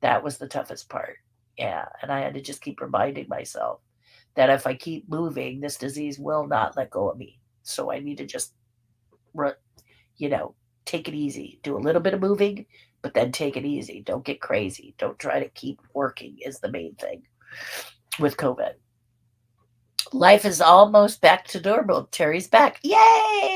That was the toughest part. Yeah. And I had to just keep reminding myself that if I keep moving, this disease will not let go of me. So I need to just, take it easy. Do a little bit of moving, but then take it easy. Don't get crazy. Don't try to keep working is the main thing with COVID. Life is almost back to normal. Terry's back. Yay!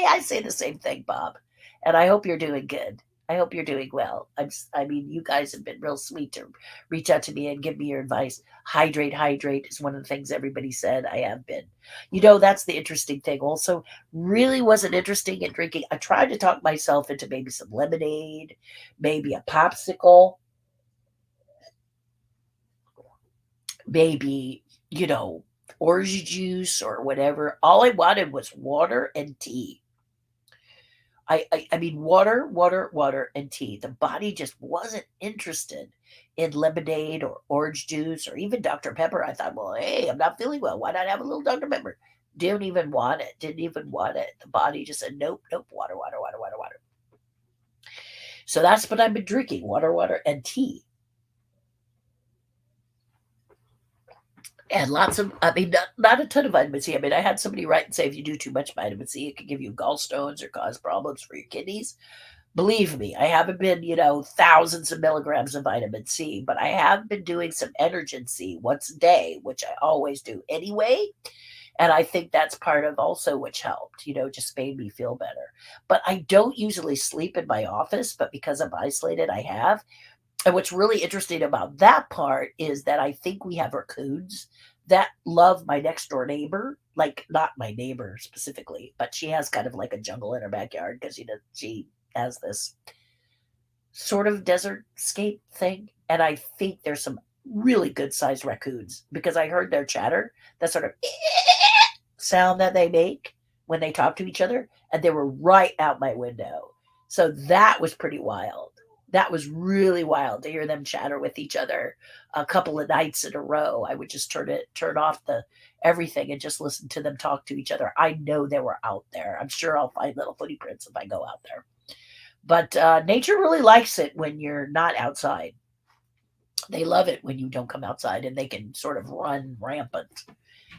I say the same thing, Bob. And I hope you're doing good. I hope you're doing well. I mean, you guys have been real sweet to reach out to me and give me your advice. Hydrate, hydrate is one of the things everybody said. I have been. That's the interesting thing. Also, really wasn't interesting in drinking. I tried to talk myself into maybe some lemonade, maybe a popsicle, maybe, orange juice or whatever. All I wanted was water and tea. I mean, water, water, water, and tea. The body just wasn't interested in lemonade or orange juice or even Dr. Pepper. I thought, well, hey, I'm not feeling well. Why not have a little Dr. Pepper? Didn't even want it. Didn't even want it. The body just said, nope, nope, water, water, water, water, water. So that's what I've been drinking: water, water, and tea. And lots of, I mean, not a ton of vitamin C. I mean, I had somebody write and say if you do too much vitamin C, it could give you gallstones or cause problems for your kidneys. Believe me, I haven't been, thousands of milligrams of vitamin C, but I have been doing some Energen C once a day, which I always do anyway. And I think that's part of also which helped, just made me feel better. But I don't usually sleep in my office, but because I'm isolated, I have. And what's really interesting about that part is that I think we have raccoons that love my next door neighbor, like not my neighbor specifically, but she has kind of like a jungle in her backyard because she has this sort of desert scape thing. And I think there's some really good sized raccoons because I heard their chatter, that sort of sound that they make when they talk to each other, and they were right out my window. So that was pretty wild. That was really wild to hear them chatter with each other a couple of nights in a row. I would just turn off the everything and just listen to them talk to each other. I know they were out there. I'm sure I'll find little footprints if I go out there. But nature really likes it when you're not outside. They love it when you don't come outside and they can sort of run rampant.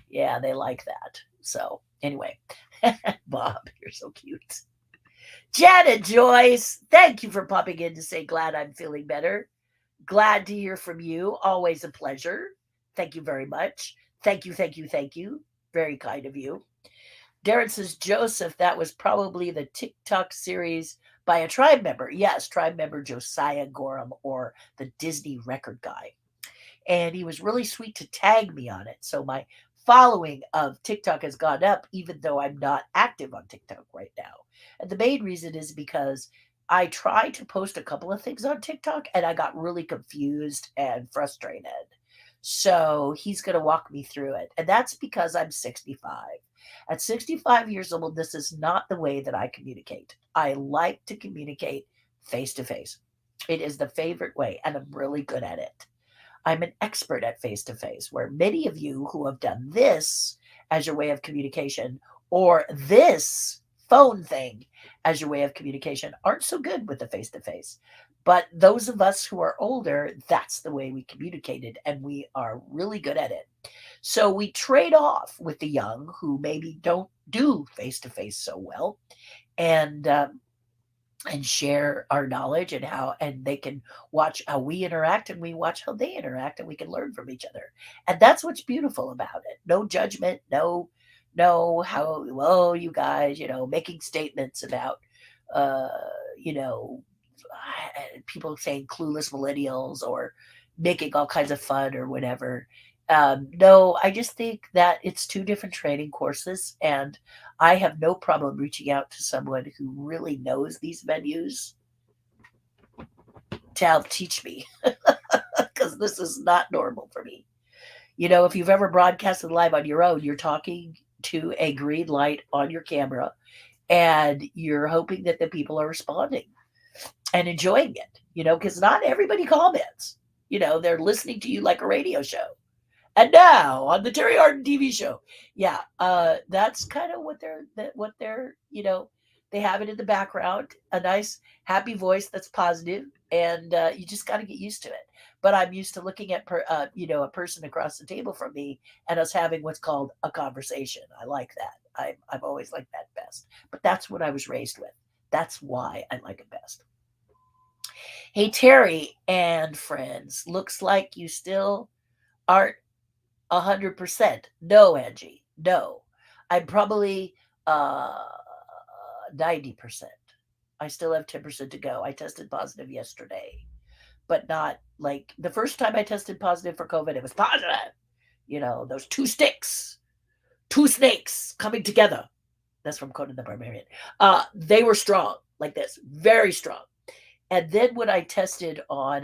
Yeah, they like that. So, anyway, Bob, you're so cute. Janet Joyce, thank you for popping in to say glad I'm feeling better. Glad to hear from you. Always a pleasure. Thank you very much. Thank you, thank you, thank you. Very kind of you. Darren says, Joseph, that was probably the TikTok series by a tribe member. Yes, tribe member Josiah Gorham, or the Disney record guy. And he was really sweet to tag me on it. So my following of TikTok has gone up, even though I'm not active on TikTok right now. And the main reason is because I tried to post a couple of things on TikTok and I got really confused and frustrated. So he's going to walk me through it. And that's because I'm 65. At 65 years old, this is not the way that I communicate. I like to communicate face to face. It is the favorite way, and I'm really good at it. I'm an expert at face to face, where many of you who have done this as your way of communication, or this phone thing as your way of communication, aren't so good with the face to face. But those of us who are older, that's the way we communicated, and we are really good at it. So we trade off with the young who maybe don't do face to face so well, and share our knowledge and they can watch how we interact and we watch how they interact and we can learn from each other. And that's what's beautiful about it. No judgment, no how, well, you guys, making statements about uh you know people saying clueless millennials or making all kinds of fun or whatever. No, I just think that it's two different training courses, and I have no problem reaching out to someone who really knows these venues to help teach me because this is not normal for me. If you've ever broadcasted live on your own, you're talking to a green light on your camera and you're hoping that the people are responding and enjoying it, because not everybody comments. They're listening to you like a radio show. And now on the Terry Hardin TV show. Yeah, that's kind of what they're, they have it in the background, a nice, happy voice that's positive, and you just got to get used to it. But I'm used to looking at, a person across the table from me and us having what's called a conversation. I like that. I've always liked that best. But that's what I was raised with. That's why I like it best. Hey, Terry and friends, looks like you still aren't 100%. No, Angie. No. I'm probably 90%. I still have 10% to go. I tested positive yesterday, but not like the first time I tested positive for COVID, it was positive. You know, those two sticks, two snakes coming together. That's from Conan the Barbarian. They were strong, like this, very strong. And then when I tested on,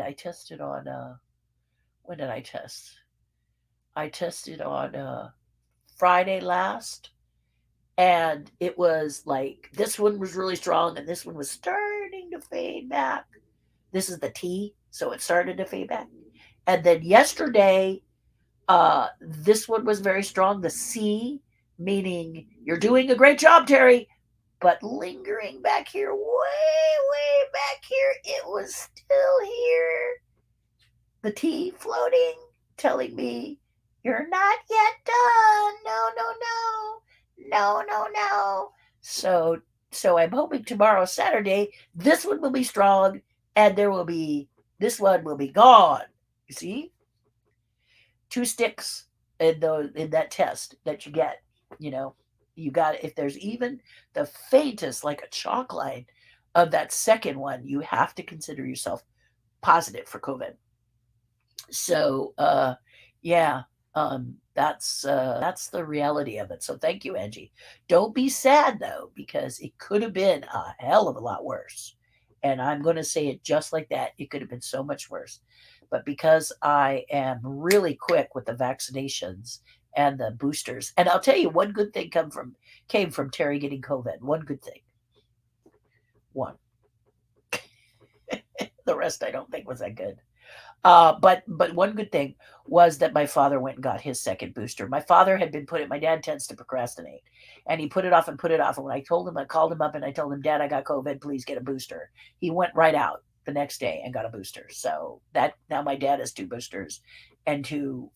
when did I test? I tested on Friday last, and it was like this one was really strong, and this one was starting to fade back. This is the T, so it started to fade back. And then yesterday, this one was very strong. The C, meaning you're doing a great job, Terry, but lingering back here, way, way back here, it was still here. The T floating, telling me, you're not yet done. No, no, no. No, no, no. So I'm hoping tomorrow, Saturday, this one will be strong, and this one will be gone. You see? Two sticks in that test that you get, you know. You got, if there's even the faintest, like a chalk line of that second one, you have to consider yourself positive for COVID. So yeah, that's the reality of it. So thank you, Angie. Don't be sad though, because it could have been a hell of a lot worse. And I'm going to say it just like that. It could have been so much worse. But because I am really quick with the vaccinations and the boosters, and I'll tell you one good thing came from Terry getting COVID. One good thing. One. The rest I don't think was that good. But one good thing was that my father went and got his second booster. My father had been my dad tends to procrastinate, and he put it off and put it off. And when I told him, I called him up and I told him, Dad, I got COVID. Please get a booster. He went right out the next day and got a booster. So that now my dad has two boosters and two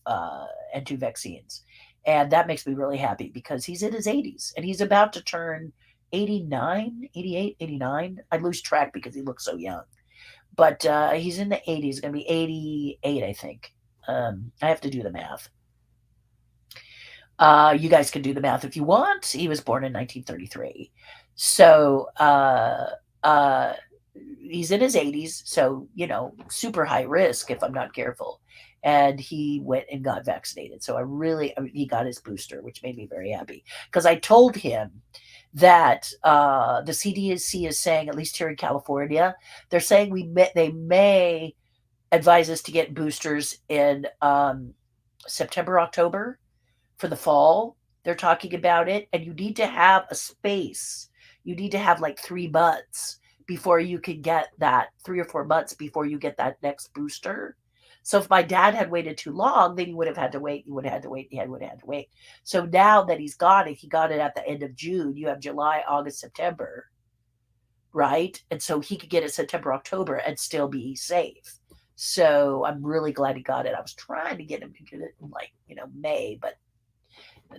vaccines, and that makes me really happy because he's in his 80s and he's about to turn 89, 88, 89. I lose track because he looks so young, but he's in the 80s, going to be 88, I think. I have to do the math. You guys can do the math if you want. He was born in 1933. So he's in his 80s, so, super high risk if I'm not careful. And he went and got vaccinated. So he got his booster, which made me very happy because I told him that the CDC is saying, at least here in California, they're saying they may advise us to get boosters in September, October for the fall. They're talking about it, and you need to have a space. You need to have like 3 months before you can get that, 3 or 4 months before you get that next booster. So if my dad had waited too long, then he would have had to wait. He would have had to wait. He would have had to wait. So now that he got it at the end of June. You have July, August, September, right? And so he could get it September, October, and still be safe. So I'm really glad he got it. I was trying to get him to get it in May, but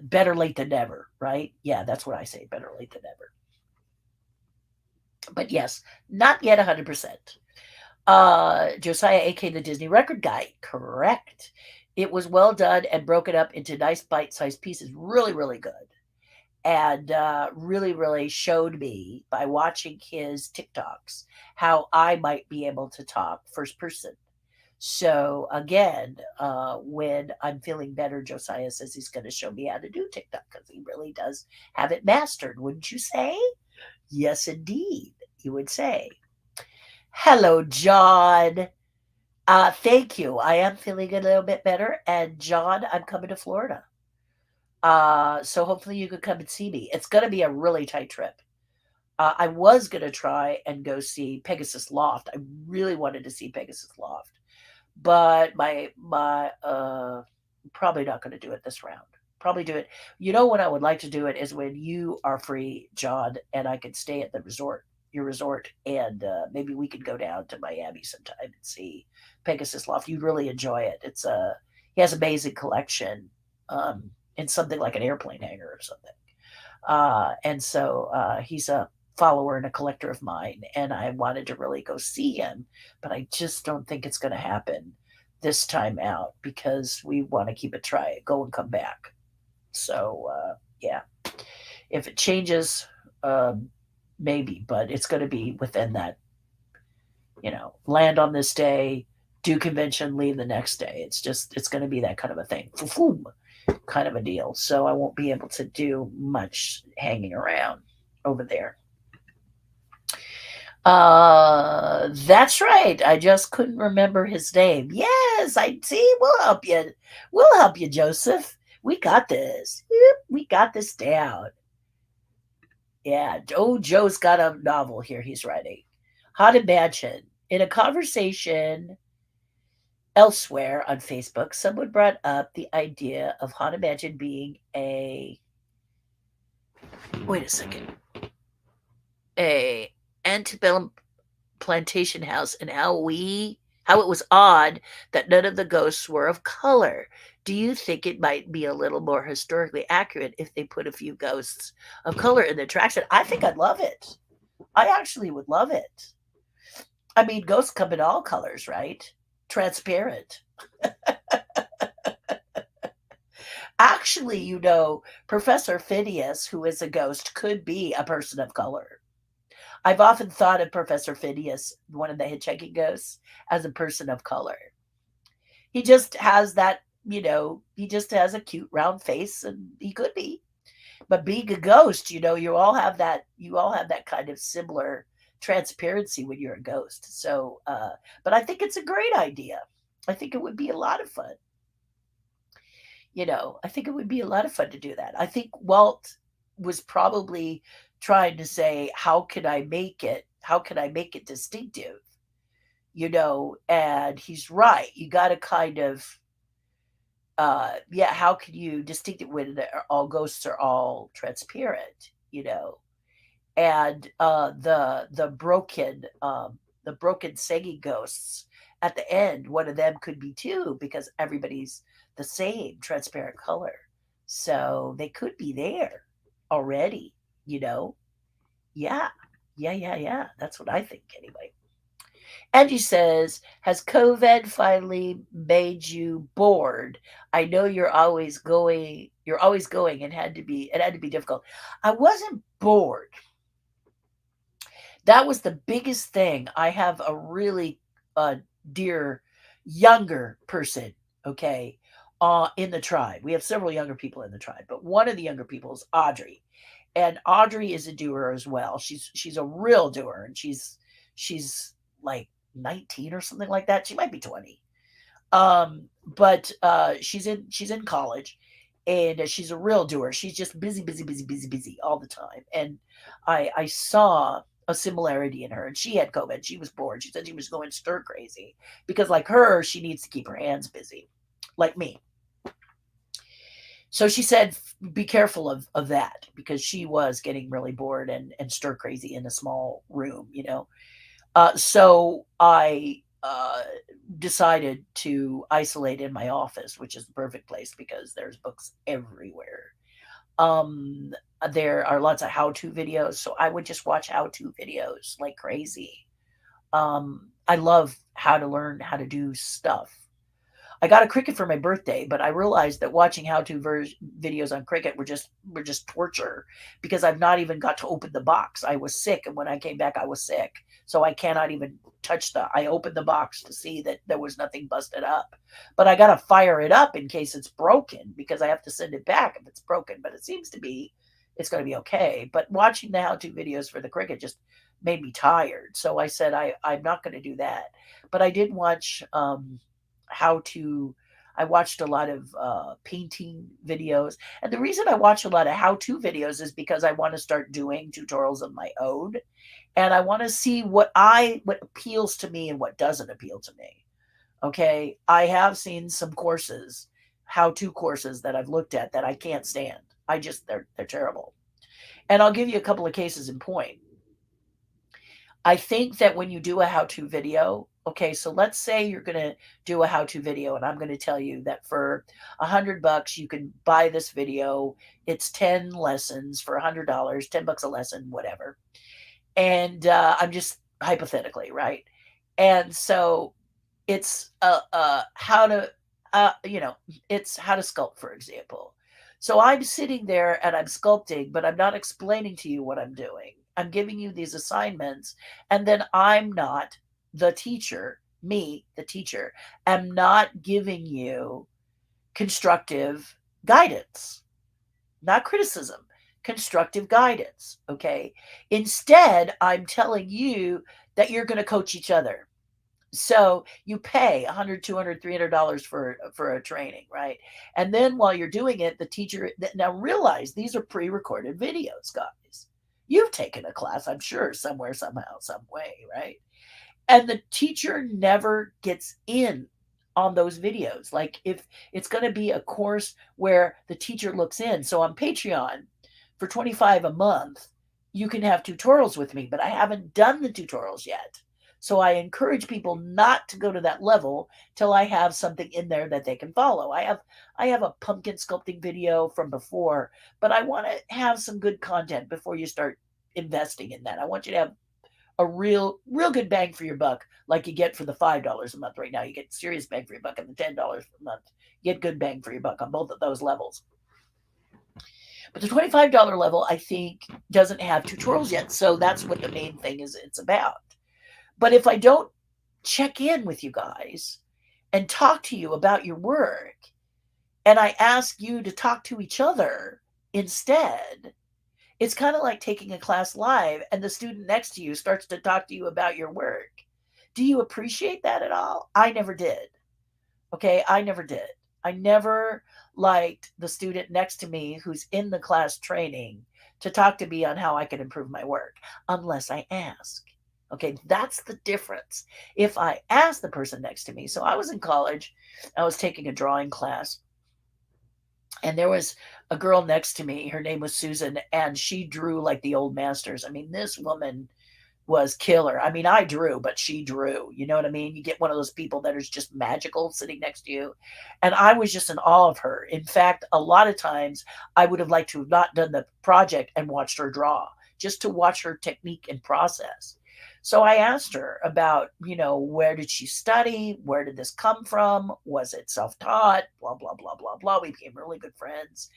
better late than never, right? Yeah, that's what I say. Better late than never. But yes, not yet 100%. Josiah, aka the Disney record guy, correct. It was well done and broken up into nice bite-sized pieces. Really, really good. And really, really showed me by watching his TikToks how I might be able to talk first person. So again, when I'm feeling better, Josiah says he's going to show me how to do TikTok because he really does have it mastered, wouldn't you say? Yes, indeed, you would say. Hello, John. Thank you. I am feeling a little bit better. And John, I'm coming to Florida. So hopefully you could come and see me. It's going to be a really tight trip. I was going to try and go see Pegasus Loft. I really wanted to see Pegasus Loft, but my probably not going to do it this round. Probably do it. When I would like to do it is when you are free, John, and I could stay at your resort, and maybe we could go down to Miami sometime and see Pegasus Loft. You'd really enjoy it. He has amazing collection in something like an airplane hangar or something. And so he's a follower and a collector of mine, and I wanted to really go see him, but I just don't think it's going to happen this time out because we want to keep it go and come back. So yeah, if it changes, maybe, but it's going to be within that, land on this day, do convention, leave the next day. It's going to be that kind of a thing. Kind of a deal. So I won't be able to do much hanging around over there. That's right. I just couldn't remember his name. Yes, I see. We'll help you. We'll help you, Joseph. We got this. Yep, we got this down. Yeah. Oh, Joe's got a novel here he's writing. How to Imagine. In a conversation elsewhere on Facebook, someone brought up the idea of Haunted Imagine being a wait a second. A antebellum plantation house, and how it was odd that none of the ghosts were of color. Do you think it might be a little more historically accurate if they put a few ghosts of color in the attraction? I think I'd love it. I actually would love it. I mean, ghosts come in all colors, right? Transparent. Actually, Professor Phineas, who is a ghost, could be a person of color. I've often thought of Professor Phineas, one of the hitchhiking ghosts, as a person of color. He just has that, he just has a cute round face, and he could be. But being a ghost, you all have that kind of similar transparency when you're a ghost. So, but I think it's a great idea. I think it would be a lot of fun. I think it would be a lot of fun to do that. I think Walt was probably trying to say, how can I make it? How can I make it distinctive? And he's right. You got to kind of, how can you distinct it when all ghosts are all transparent? And the broken singing ghosts at the end, one of them could be too, because everybody's the same transparent color. So they could be there already, Yeah. Yeah. That's what I think anyway. Angie says, has COVID finally made you bored? I know you're always going and it had to be difficult. I wasn't bored. That was the biggest thing. I have a really dear younger person, okay, in the tribe. We have several younger people in the tribe, but one of the younger people is Audrey. And Audrey is a doer as well. She's a real doer, and she's like 19 or something like that. She might be 20. But she's in college, and she's a real doer. She's just busy all the time. And I saw a similarity in her, and she had COVID. She was bored. She said she was going stir crazy because, like her, she needs to keep her hands busy, like me. So she said, be careful of that, because she was getting really bored and stir crazy in a small room, So I decided to isolate in my office, which is the perfect place because there's books everywhere. There are lots of how-to videos, so I would just watch how-to videos like crazy. I love how to learn how to do stuff. I got a Cricut for my birthday, but I realized that watching how-to videos on Cricut were just torture, because I've not even got to open the box. I was sick, and when I came back, I was sick, so I cannot even touch I opened the box to see that there was nothing busted up, but I got to fire it up in case it's broken, because I have to send it back if it's broken. But it seems to be, it's going to be okay. But watching the how-to videos for the Cricut just made me tired, so I said I'm not going to do that. But I did watch I watched a lot of painting videos. And the reason I watch a lot of how-to videos is because I want to start doing tutorials of my own. And I want to see what appeals to me and what doesn't appeal to me. Okay. I have seen some courses, how-to courses that I've looked at that I can't stand. They're terrible. And I'll give you a couple of cases in point. I think that when you do a how-to video, okay, so let's say you're going to do a how-to video, and I'm going to tell you that for $100 you can buy this video. It's 10 lessons for $100, $10 a lesson, whatever. And I'm just hypothetically, right? And so it's how to it's how to sculpt, for example. So I'm sitting there and I'm sculpting, but I'm not explaining to you what I'm doing. I'm giving you these assignments, and then I'm not the teacher, me, the teacher, am not giving you constructive guidance, not criticism, constructive guidance. Okay. Instead, I'm telling you that you're going to coach each other. So you pay $100, $200, $300 for a training, right? And then while you're doing it, the teacher, now realize these are pre-recorded videos, guys. You've taken a class, I'm sure, somewhere, somehow, some way, right? And the teacher never gets in on those videos. Like if it's going to be a course where the teacher looks in. So on Patreon for $25 a month, you can have tutorials with me, but I haven't done the tutorials yet. So I encourage people not to go to that level till I have something in there that they can follow. I have a pumpkin sculpting video from before, but I want to have some good content before you start investing in that. I want you to have a real good bang for your buck, like you get for the $5 a month right now. You get serious bang for your buck, and the $10 a month, you get good bang for your buck on both of those levels. But the $25 level, I think, doesn't have tutorials yet, so that's what the main thing is it's about. But if I don't check in with you guys and talk to you about your work, and I ask you to talk to each other instead, it's kind of like taking a class live and the student next to you starts to talk to you about your work. Do you appreciate that at all? I never did. Okay, I never did. I never liked the student next to me who's in the class training to talk to me on how I can improve my work unless I ask. Okay, that's the difference. If I ask the person next to me, so I was in college, I was taking a drawing class, and there was a girl next to me. Her name was Susan, and she drew like the old masters. I mean, this woman was killer. I mean, I drew, but she drew. You know what I mean? You get one of those people that is just magical sitting next to you. And I was just in awe of her. In fact, a lot of times I would have liked to have not done the project and watched her draw, just to watch her technique and process. So I asked her about, where did she study? Where did this come from? Was it self-taught? Blah, blah, blah, blah, blah. We became really good friends.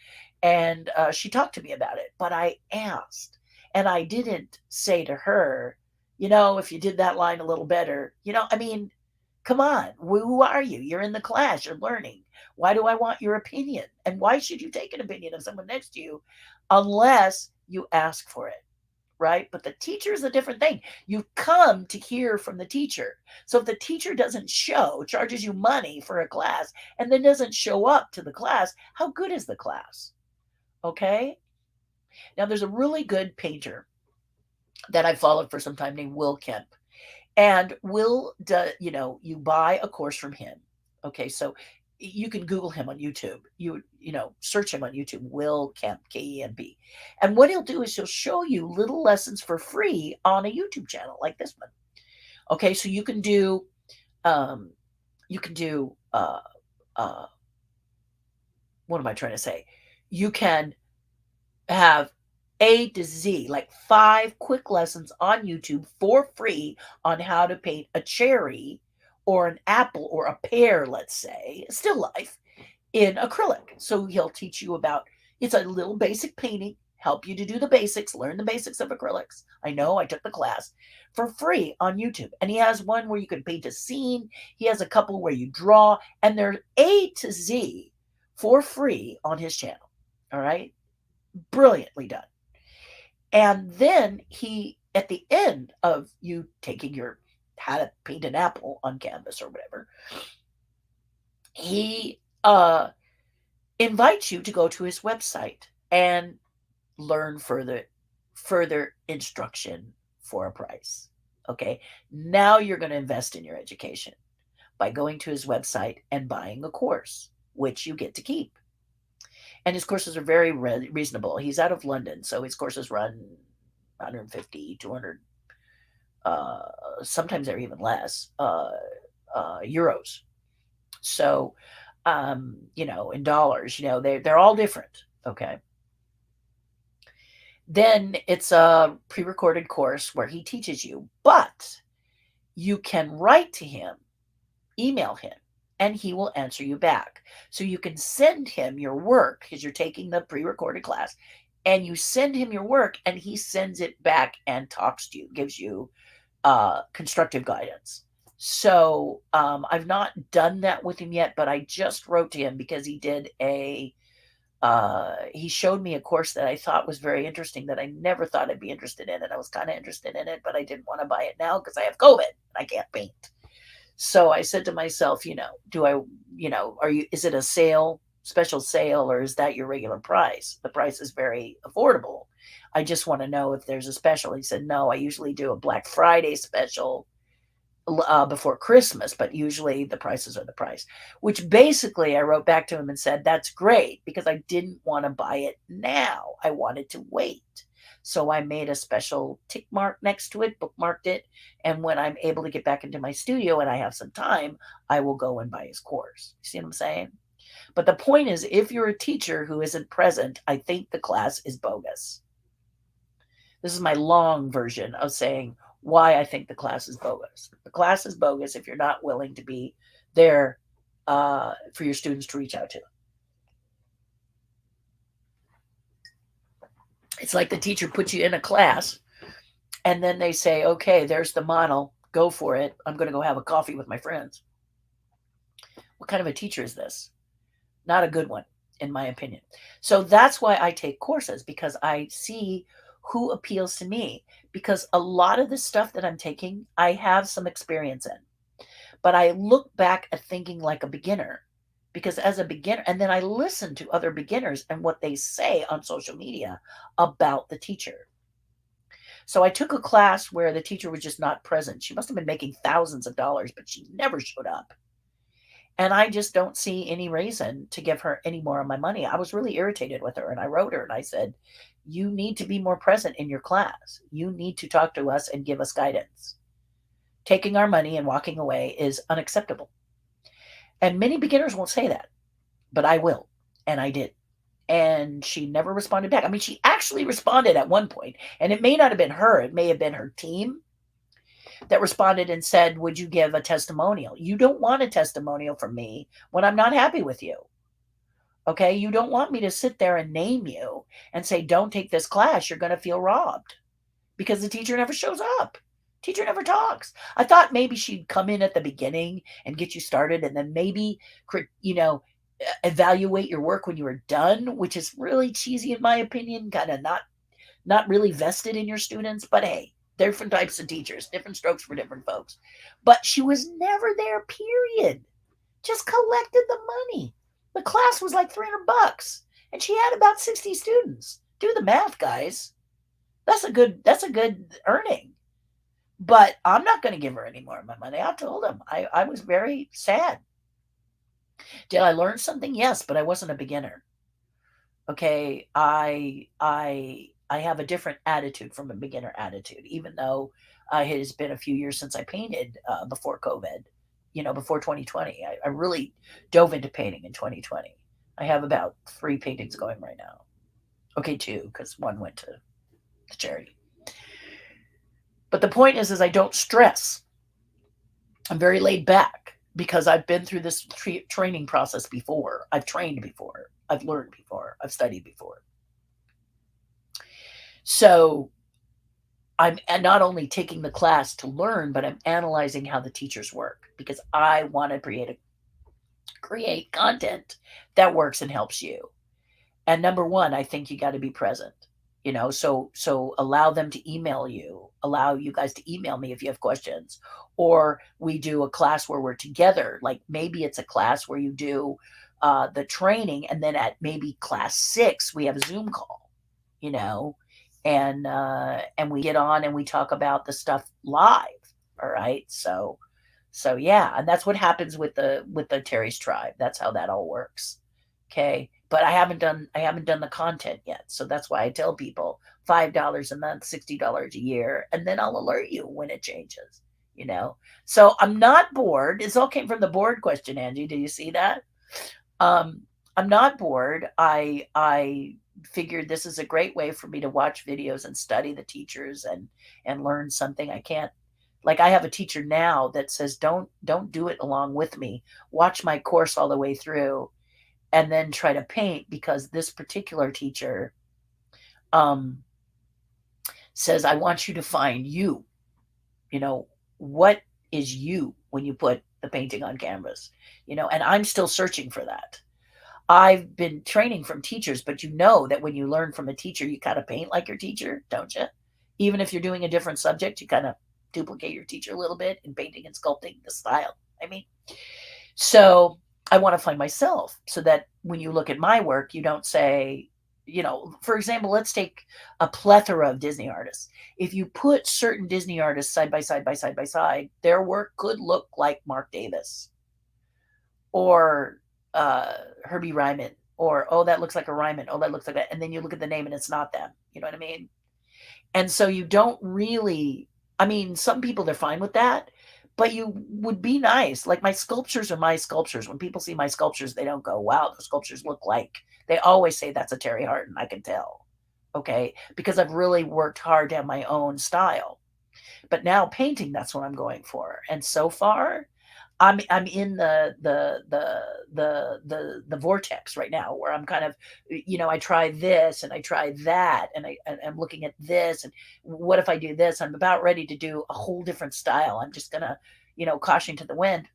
And she talked to me about it. But I asked, and I didn't say to her, if you did that line a little better, I mean, come on, who are you? You're in the class, you're learning. Why do I want your opinion? And why should you take an opinion of someone next to you unless you ask for it? Right? But the teacher is a different thing. You come to hear from the teacher. So if the teacher doesn't charges you money for a class, and then doesn't show up to the class, how good is the class? Okay? Now, there's a really good painter that I followed for some time named Will Kemp. And Will, you buy a course from him. Okay, so you can Google him on YouTube. Search him on YouTube, Will Kemp, Kemp. And what he'll do is he'll show you little lessons for free on a YouTube channel like this one. Okay, so you can do, what am I trying to say? You can have A to Z, like 5 quick lessons on YouTube for free on how to paint a cherry or an apple or a pear, let's say, still life, in acrylic. So he'll teach you about, it's a little basic painting, help you to do the basics, learn the basics of acrylics. I know, I took the class for free on YouTube. And he has one where you can paint a scene. He has a couple where you draw, and they're A to Z for free on his channel. All right? Brilliantly done. And then he, at the end of you taking your how to paint an apple on canvas or whatever, he invites you to go to his website and learn further instruction for a price. Okay, now you're going to invest in your education by going to his website and buying a course, which you get to keep. And his courses are very reasonable. He's out of London, so his courses run 150, 200, sometimes they're even less, euros. So, in dollars, they're all different. Okay. Then it's a pre-recorded course where he teaches you, but you can write to him, email him, and he will answer you back. So you can send him your work because you're taking the pre-recorded class. and you send him your work and he sends it back and talks to you, gives you constructive guidance. So I've not done that with him yet, but I just wrote to him because he did he showed me a course that I thought was very interesting that I never thought I'd be interested in. And I was kind of interested in it, but I didn't want to buy it now because I have COVID and I can't paint. So I said to myself, is it a special sale, or is that your regular price? The price is very affordable. I just want to know if there's a special. He said, no, I usually do a Black Friday special before Christmas, but usually the prices are the price, which basically I wrote back to him and said, that's great, because I didn't want to buy it now. I wanted to wait. So I made a special tick mark next to it, bookmarked it. And when I'm able to get back into my studio and I have some time, I will go and buy his course. You see what I'm saying? But the point is, if you're a teacher who isn't present, I think the class is bogus. This is my long version of saying why I think the class is bogus. The class is bogus if you're not willing to be there for your students to reach out to. It's like the teacher puts you in a class and then they say, okay, there's the model. Go for it. I'm going to go have a coffee with my friends. What kind of a teacher is this? Not a good one, in my opinion. So that's why I take courses, because I see who appeals to me, because a lot of the stuff that I'm taking, I have some experience in, but I look back at thinking like a beginner, because as a beginner, and then I listen to other beginners and what they say on social media about the teacher. So I took a class where the teacher was just not present. She must have been making thousands of dollars, but she never showed up. And I just don't see any reason to give her any more of my money. I was really irritated with her, and I wrote her and I said, you need to be more present in your class. You need to talk to us and give us guidance. Taking our money and walking away is unacceptable. And many beginners won't say that, but I will. And I did. And she never responded back. I mean, she actually responded at one point, and it may not have been her. It may have been her team that responded and said, would you give a testimonial? You don't want a testimonial from me when I'm not happy with you. Okay, you don't want me to sit there and name you and say, don't take this class. You're going to feel robbed, because the teacher never shows up. Teacher never talks. I thought maybe she'd come in at the beginning and get you started, and then maybe, evaluate your work when you were done, which is really cheesy in my opinion, kind of not really vested in your students. But hey, different types of teachers, different strokes for different folks. But she was never there, period. Just collected the money. The class was like $300, and she had about 60 students. Do the math, guys. That's a good earning. But I'm not going to give her any more of my money. I told him. I was very sad. Did I learn something? Yes, but I wasn't a beginner. Okay, I have a different attitude from a beginner attitude, even though it has been a few years since I painted before COVID, before 2020. I really dove into painting in 2020. I have about 3 paintings going right now. Okay, 2, because one went to the charity. But the point is I don't stress. I'm very laid back because I've been through this training process before. I've trained before. I've learned before. I've studied before. So I'm not only taking the class to learn, but I'm analyzing how the teachers work, because I want to create content that works and helps you. And number one, I think you got to be present. So allow them to email you, allow you guys to email me if you have questions, or we do a class where we're together. Like maybe it's a class where you do the training, and then at maybe class 6, we have a Zoom call, and we get on and we talk about the stuff live. All right. So yeah. And that's what happens with the Terry's tribe. That's how that all works. Okay. But I haven't done the content yet. So that's why I tell people $5 a month, $60 a year, and then I'll alert you when it changes, So I'm not bored. This all came from the bored question, Angie. Do you see that? I'm not bored. I figured this is a great way for me to watch videos and study the teachers and learn something. I can't, like, I have a teacher now that says, don't do it along with me. Watch my course all the way through and then try to paint, because this particular teacher um, says, I want you to find you. You know, what is you when you put the painting on canvas? You know, and I'm still searching for that. I've been training from teachers, but you know that when you learn from a teacher, you kind of paint like your teacher, don't you? Even if you're doing a different subject, you kind of duplicate your teacher a little bit in painting and sculpting the style. I mean, so I want to find myself so that when you look at my work, you don't say, you know, for example, let's take a plethora of Disney artists. If you put certain Disney artists side by side by side by side, their work could look like Mark Davis or Herbie Ryman, or oh, that looks like a Ryman, oh, that looks like that, and then you look at the name and it's not them. You know what I mean? And so you don't really. I mean, some people they're fine with that, but you would be nice. Like my sculptures are my sculptures. When people see my sculptures, they don't go, "Wow, the sculptures look like." They always say that's a Terri Hardin. I can tell, okay, because I've really worked hard to have my own style. But now painting, that's what I'm going for. And so far, I'm in the vortex right now where I'm kind of, you know, I try this and I try that and I'm looking at this and what if I do this? I'm about ready to do a whole different style. I'm just gonna, you know, caution to the wind.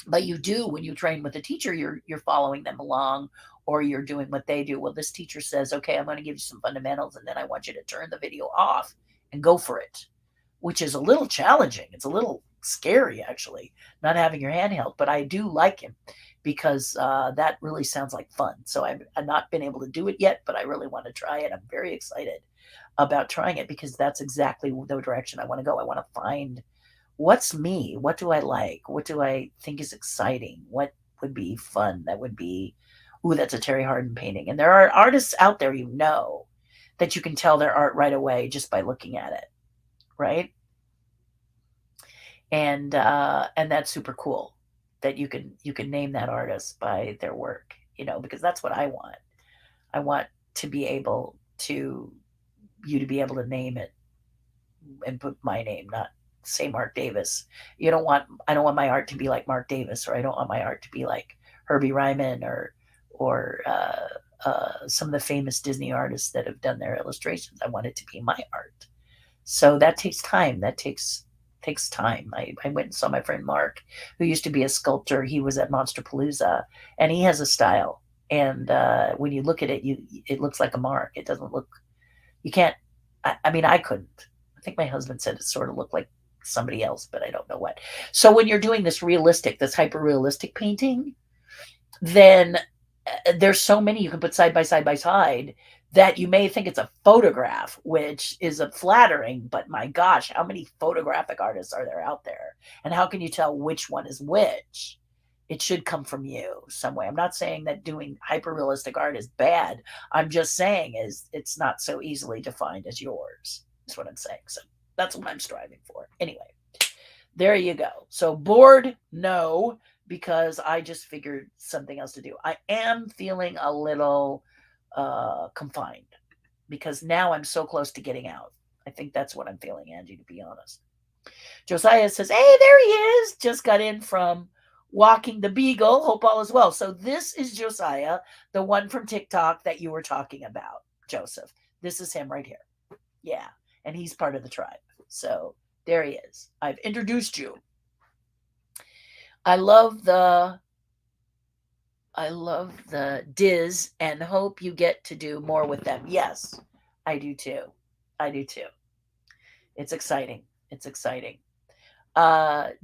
But you do when you train with a teacher, you're following them along or you're doing what they do. Well, this teacher says, okay, I'm going to give you some fundamentals and then I want you to turn the video off and go for it, which is a little challenging. It's a little scary, actually, not having your hand held, but I do like him because that really sounds like fun. So I've not been able to do it yet, but I really want to try it. I'm very excited about trying it because that's exactly the direction I want to go. I want to find what's me? What do I like? What do I think is exciting? What would be fun? That would be, ooh, that's a Terri Hardin painting. And there are artists out there, you know, that you can tell their art right away just by looking at it, right? And that's super cool that you can name that artist by their work, you know, because that's what I want. I want to be able to you to be able to name it and put my name, not say Mark Davis. I don't want my art to be like Mark Davis, or I don't want my art to be like Herbie Ryman or some of the famous Disney artists that have done their illustrations. I want it to be my art. So that takes time. That takes time. I went and saw my friend Mark, who used to be a sculptor. He was at Monsterpalooza, and he has a style. And when you look at it, it looks like a Mark. It doesn't look. You can't. I mean, I couldn't. I think my husband said it sort of looked like somebody else, but I don't know what. So when you're doing this hyper realistic painting, then there's so many you can put side by side by side that you may think it's a photograph, which is a flattering, but my gosh, how many photographic artists are there out there? And how can you tell which one is which? It should come from you some way. I'm not saying that doing hyper realistic art is bad. I'm just saying is it's not so easily defined as yours. That's what I'm saying. So that's what I'm striving for. Anyway, there you go. So bored? No, because I just figured something else to do. I am feeling a little confined because now I'm so close to getting out. I think that's what I'm feeling, Angie, to be honest. Josiah says, hey, there he is. Just got in from walking the beagle. Hope all is well. So this is Josiah, the one from TikTok that you were talking about, Joseph. This is him right here. Yeah. And he's part of the tribe. So there he is. I've introduced you. I love the Diz and hope you get to do more with them. Yes, I do too. I do too. It's exciting. It's exciting.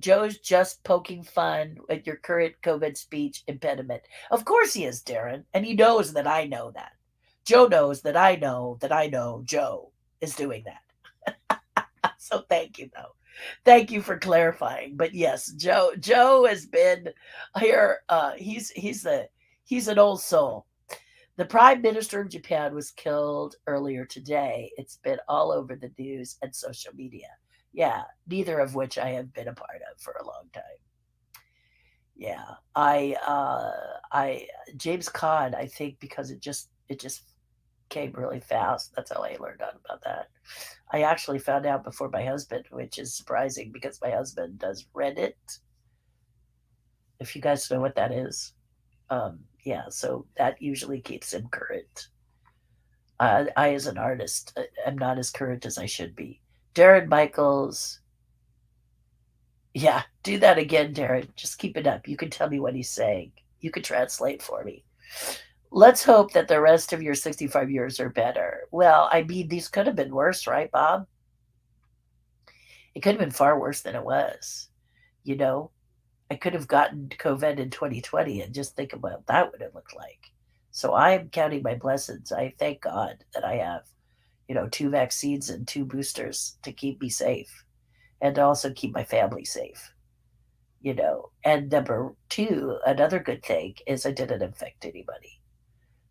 Joe's just poking fun at your current COVID speech impediment. Of course he is, Darren. And he knows that I know that. Joe knows that I know Joe is doing that. So thank you, though. Thank you for clarifying. But yes, Joe has been here. He's an old soul. The Prime Minister of Japan was killed earlier today. It's been all over the news and social media. Yeah, neither of which I have been a part of for a long time. Yeah, I James Caan, I think because it just came really fast. That's how I learned out about that. I actually found out before my husband, which is surprising because my husband does Reddit. If you guys know what that is. Yeah, so that usually keeps him current. I as an artist, am not as current as I should be. Darren Michaels, yeah, do that again, Darren. Just keep it up. You can tell me what he's saying. You can translate for me. Let's hope that the rest of your 65 years are better. Well, I mean, these could have been worse, right, Bob? It could have been far worse than it was. You know, I could have gotten COVID in 2020 and just think about what that would have looked like. So I'm counting my blessings. I thank God that I have, two vaccines and two boosters to keep me safe and to also keep my family safe. And number two, another good thing is I didn't infect anybody,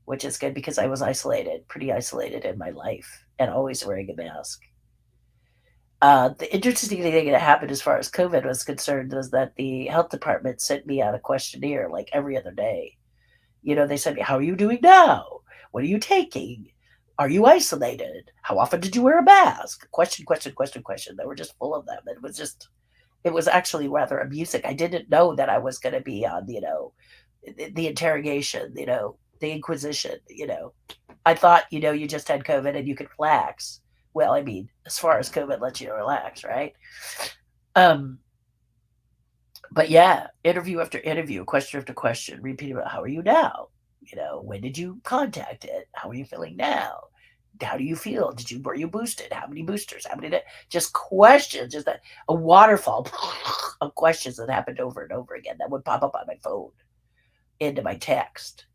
which is good because I was isolated, pretty isolated in my life and always wearing a mask. The interesting thing that happened as far as COVID was concerned was that the health department sent me out a questionnaire like every other day. They said, "How are you doing now? What are you taking? Are you isolated? How often did you wear a mask?" Question, question, question, question. They were just full of them. It was actually rather amusing. I didn't know that I was going to be on, the interrogation, the inquisition. I thought, you just had COVID and you could relax. Well, I mean, as far as COVID lets you relax, right? Um, but yeah, interview after interview, question after question, repeating about how are you now? When did you contact it? How are you feeling now? How do you feel? Were you boosted? How many boosters? How many? Just questions, just a waterfall of questions that happened over and over again that would pop up on my phone into my text.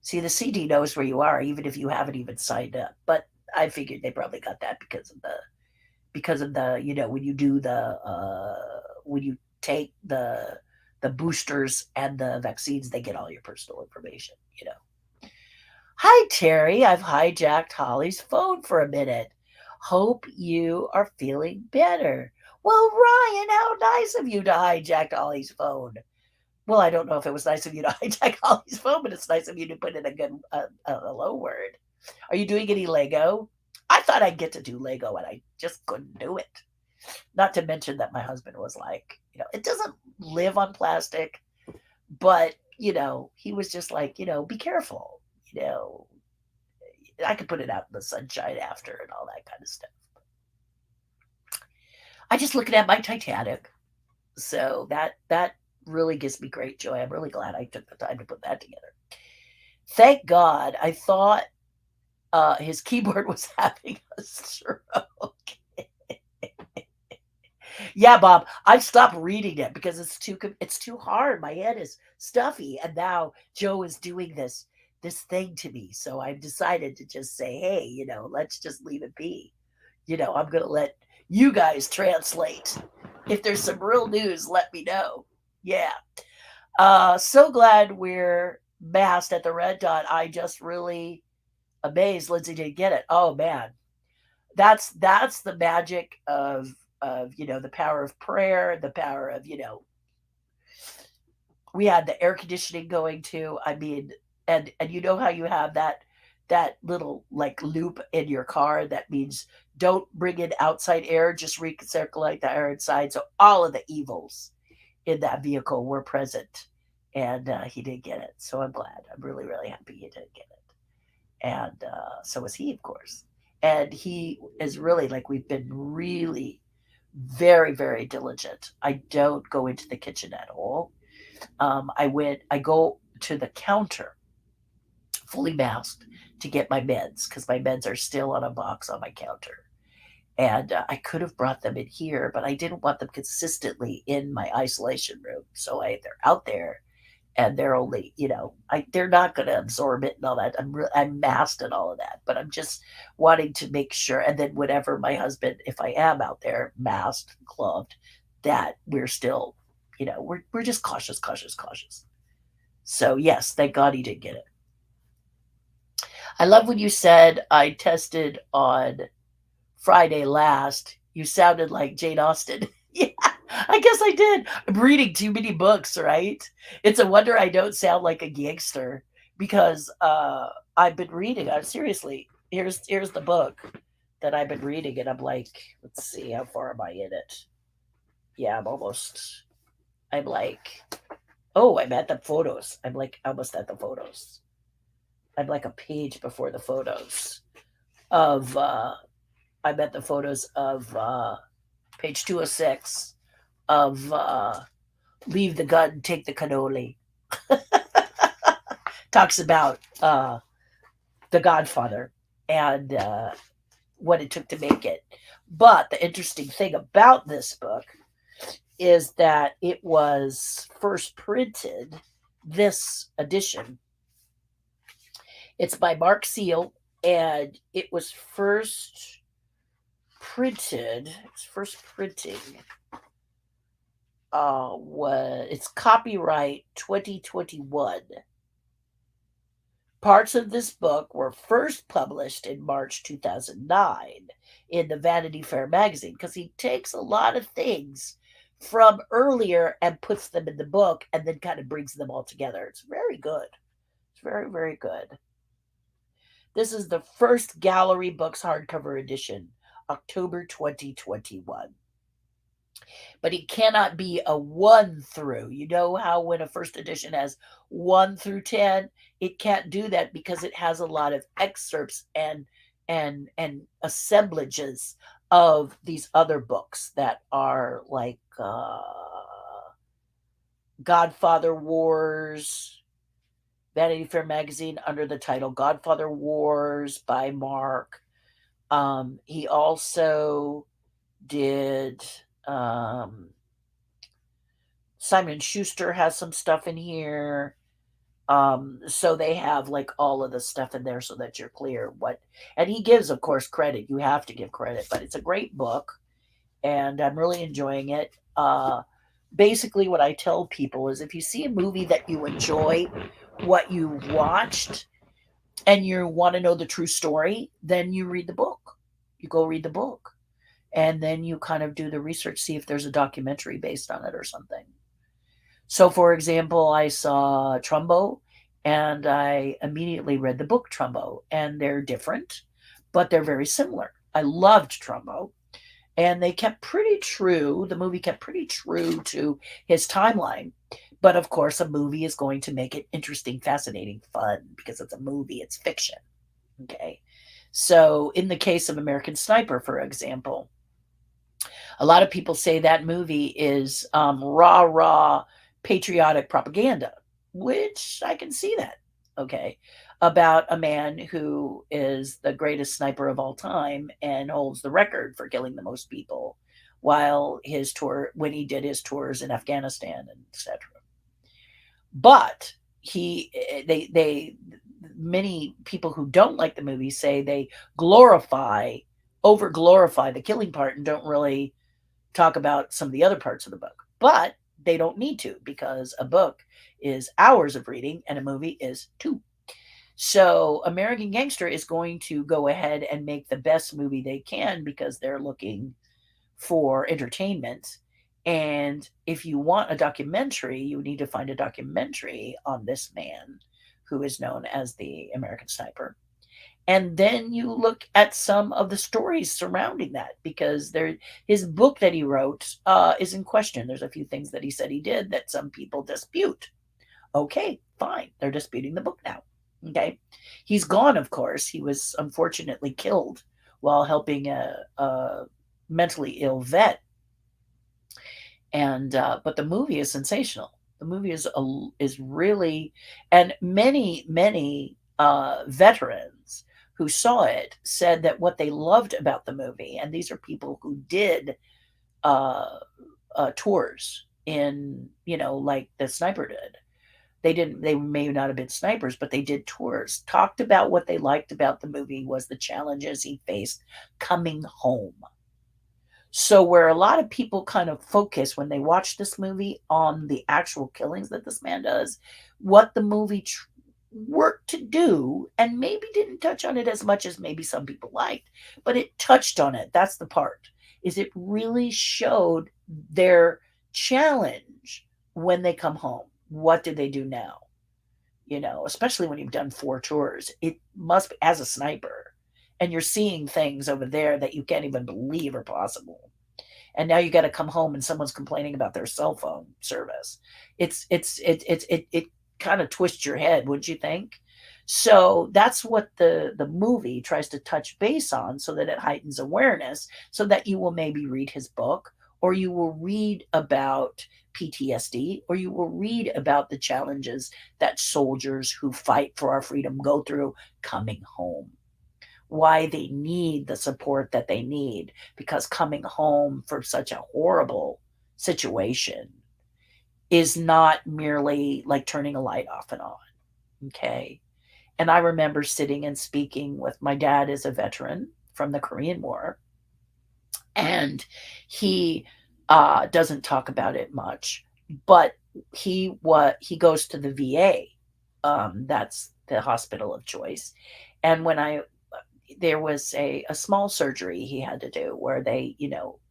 See, the CD knows where you are, even if you haven't even signed up. But I figured they probably got that because of the when you do when you take the boosters and the vaccines, they get all your personal information. Hi, Terry. I've hijacked Holly's phone for a minute. Hope you are feeling better. Well, Ryan, how nice of you to hijack Holly's phone. Well, I don't know if it was nice of you to hijack Holly's phone, but it's nice of you to put in a good a hello word. Are you doing any Lego? I thought I'd get to do Lego and I just couldn't do it. Not to mention that my husband was like, it doesn't live on plastic, but, he was just like, be careful. You know, I could put it out in the sunshine after and all that kind of stuff. I just looking at my Titanic. So that really gives me great joy. I'm really glad I took the time to put that together. Thank God. I thought his keyboard was having a stroke. Yeah, Bob, I've stopped reading it because it's too hard. My head is stuffy, and now Joe is doing this thing to me. So I've decided to just say, hey, let's just leave it be. I'm gonna let you guys translate. If there's some real news, let me know. Yeah. So glad we're masked at the red dot. I just really amazed Lindsay didn't get it. Oh man, that's the magic of the power of prayer, the power of we had the air conditioning going too. I mean, and you know how you have that little like loop in your car that means don't bring in outside air, just recirculate the air inside. So all of the evils in that vehicle were present, and he did get it. So I'm glad. I'm really really happy he did get it, and so was he, of course. And he is really like we've been really very very diligent. I don't go into the kitchen at all. I go to the counter fully masked to get my meds because my meds are still on a box on my counter. And I could have brought them in here, but I didn't want them consistently in my isolation room. So they're out there, and they're only, they're not going to absorb it and all that. I'm masked and all of that, but I'm just wanting to make sure. And then whenever my husband, if I am out there masked, gloved, that we're still, we're just cautious, cautious, cautious. So yes, thank God he did get it. I love when you said I tested on Friday last. You sounded like Jane Austen. Yeah, I guess I did. I'm reading too many books, right? It's a wonder I don't sound like a gangster because I've been reading. Seriously, here's the book that I've been reading, and I'm like, let's see, how far am I in it? Yeah, I'm like, oh, I'm at the photos. I'm like almost at the photos. I'm like a page before the photos. of I bet the photos of page 206 of leave the gun, take the cannoli. Talks about the Godfather and what it took to make it. But the interesting thing about this book is that it was first printed, this edition. It's by Mark Seal, and it was first printed, its first printing was, it's copyright 2021. Parts of this book were first published in March 2009 in the Vanity Fair magazine, because he takes a lot of things from earlier and puts them in the book and then kind of brings them all together. It's very good. It's very, very good. This is the first Gallery Books hardcover edition, October 2021. But it cannot be a 1 through. You know how when a first edition has 1 through 10, it can't do that because it has a lot of excerpts and assemblages of these other books that are like Godfather Wars, Vanity Fair magazine, under the title Godfather Wars by Mark. He also did Simon Schuster has some stuff in here. So they have like all of the stuff in there so that you're clear what, and he gives, of course, credit. You have to give credit, but it's a great book and I'm really enjoying it. Basically what I tell people is if you see a movie that you enjoy what you watched and you want to know the true story, then you read the book. You go read the book. And then you kind of do the research, see if there's a documentary based on it or something. So, for example, I saw Trumbo, and I immediately read the book Trumbo, and they're different, but they're very similar. I loved Trumbo, and they kept pretty true, the movie kept pretty true to his timeline. But of course, a movie is going to make it interesting, fascinating, fun, because it's a movie, it's fiction. Okay. So, in the case of American Sniper, for example, a lot of people say that movie is raw patriotic propaganda, which I can see that. Okay. About a man who is the greatest sniper of all time and holds the record for killing the most people while when he did his tours in Afghanistan and etc. But many people who don't like the movie say they over glorify the killing part and don't really talk about some of the other parts of the book. But they don't need to, because a book is hours of reading and a movie is 2. So American Gangster is going to go ahead and make the best movie they can because they're looking for entertainment. And if you want a documentary, you need to find a documentary on this man who is known as the American Sniper. And then you look at some of the stories surrounding that, because his book that he wrote is in question. There's a few things that he said he did that some people dispute. Okay, fine. They're disputing the book now. Okay. He's gone, of course. He was unfortunately killed while helping a mentally ill vet. And but the movie is sensational. The movie is really, and many veterans who saw it said that what they loved about the movie, and these are people who did tours in, like the sniper did. They may not have been snipers, but they did tours, talked about what they liked about the movie was the challenges he faced coming home. So where a lot of people kind of focus when they watch this movie on the actual killings that this man does, what the movie worked to do, and maybe didn't touch on it as much as maybe some people liked, but it touched on it. That's the part, is it really showed their challenge when they come home. What do they do now? Especially when you've done 4 tours, it must be, as a sniper, and you're seeing things over there that you can't even believe are possible. And now you got to come home and someone's complaining about their cell phone service. It kind of twist your head, wouldn't you think? So that's what the movie tries to touch base on, so that it heightens awareness, so that you will maybe read his book, or you will read about PTSD, or you will read about the challenges that soldiers who fight for our freedom go through coming home, why they need the support that they need, because coming home from such a horrible situation is not merely like turning a light off and on. Okay. And I remember sitting and speaking with my dad, is a veteran from the Korean War, and he doesn't talk about it much, but he goes to the VA. That's the hospital of choice. And when there was a small surgery he had to do where they,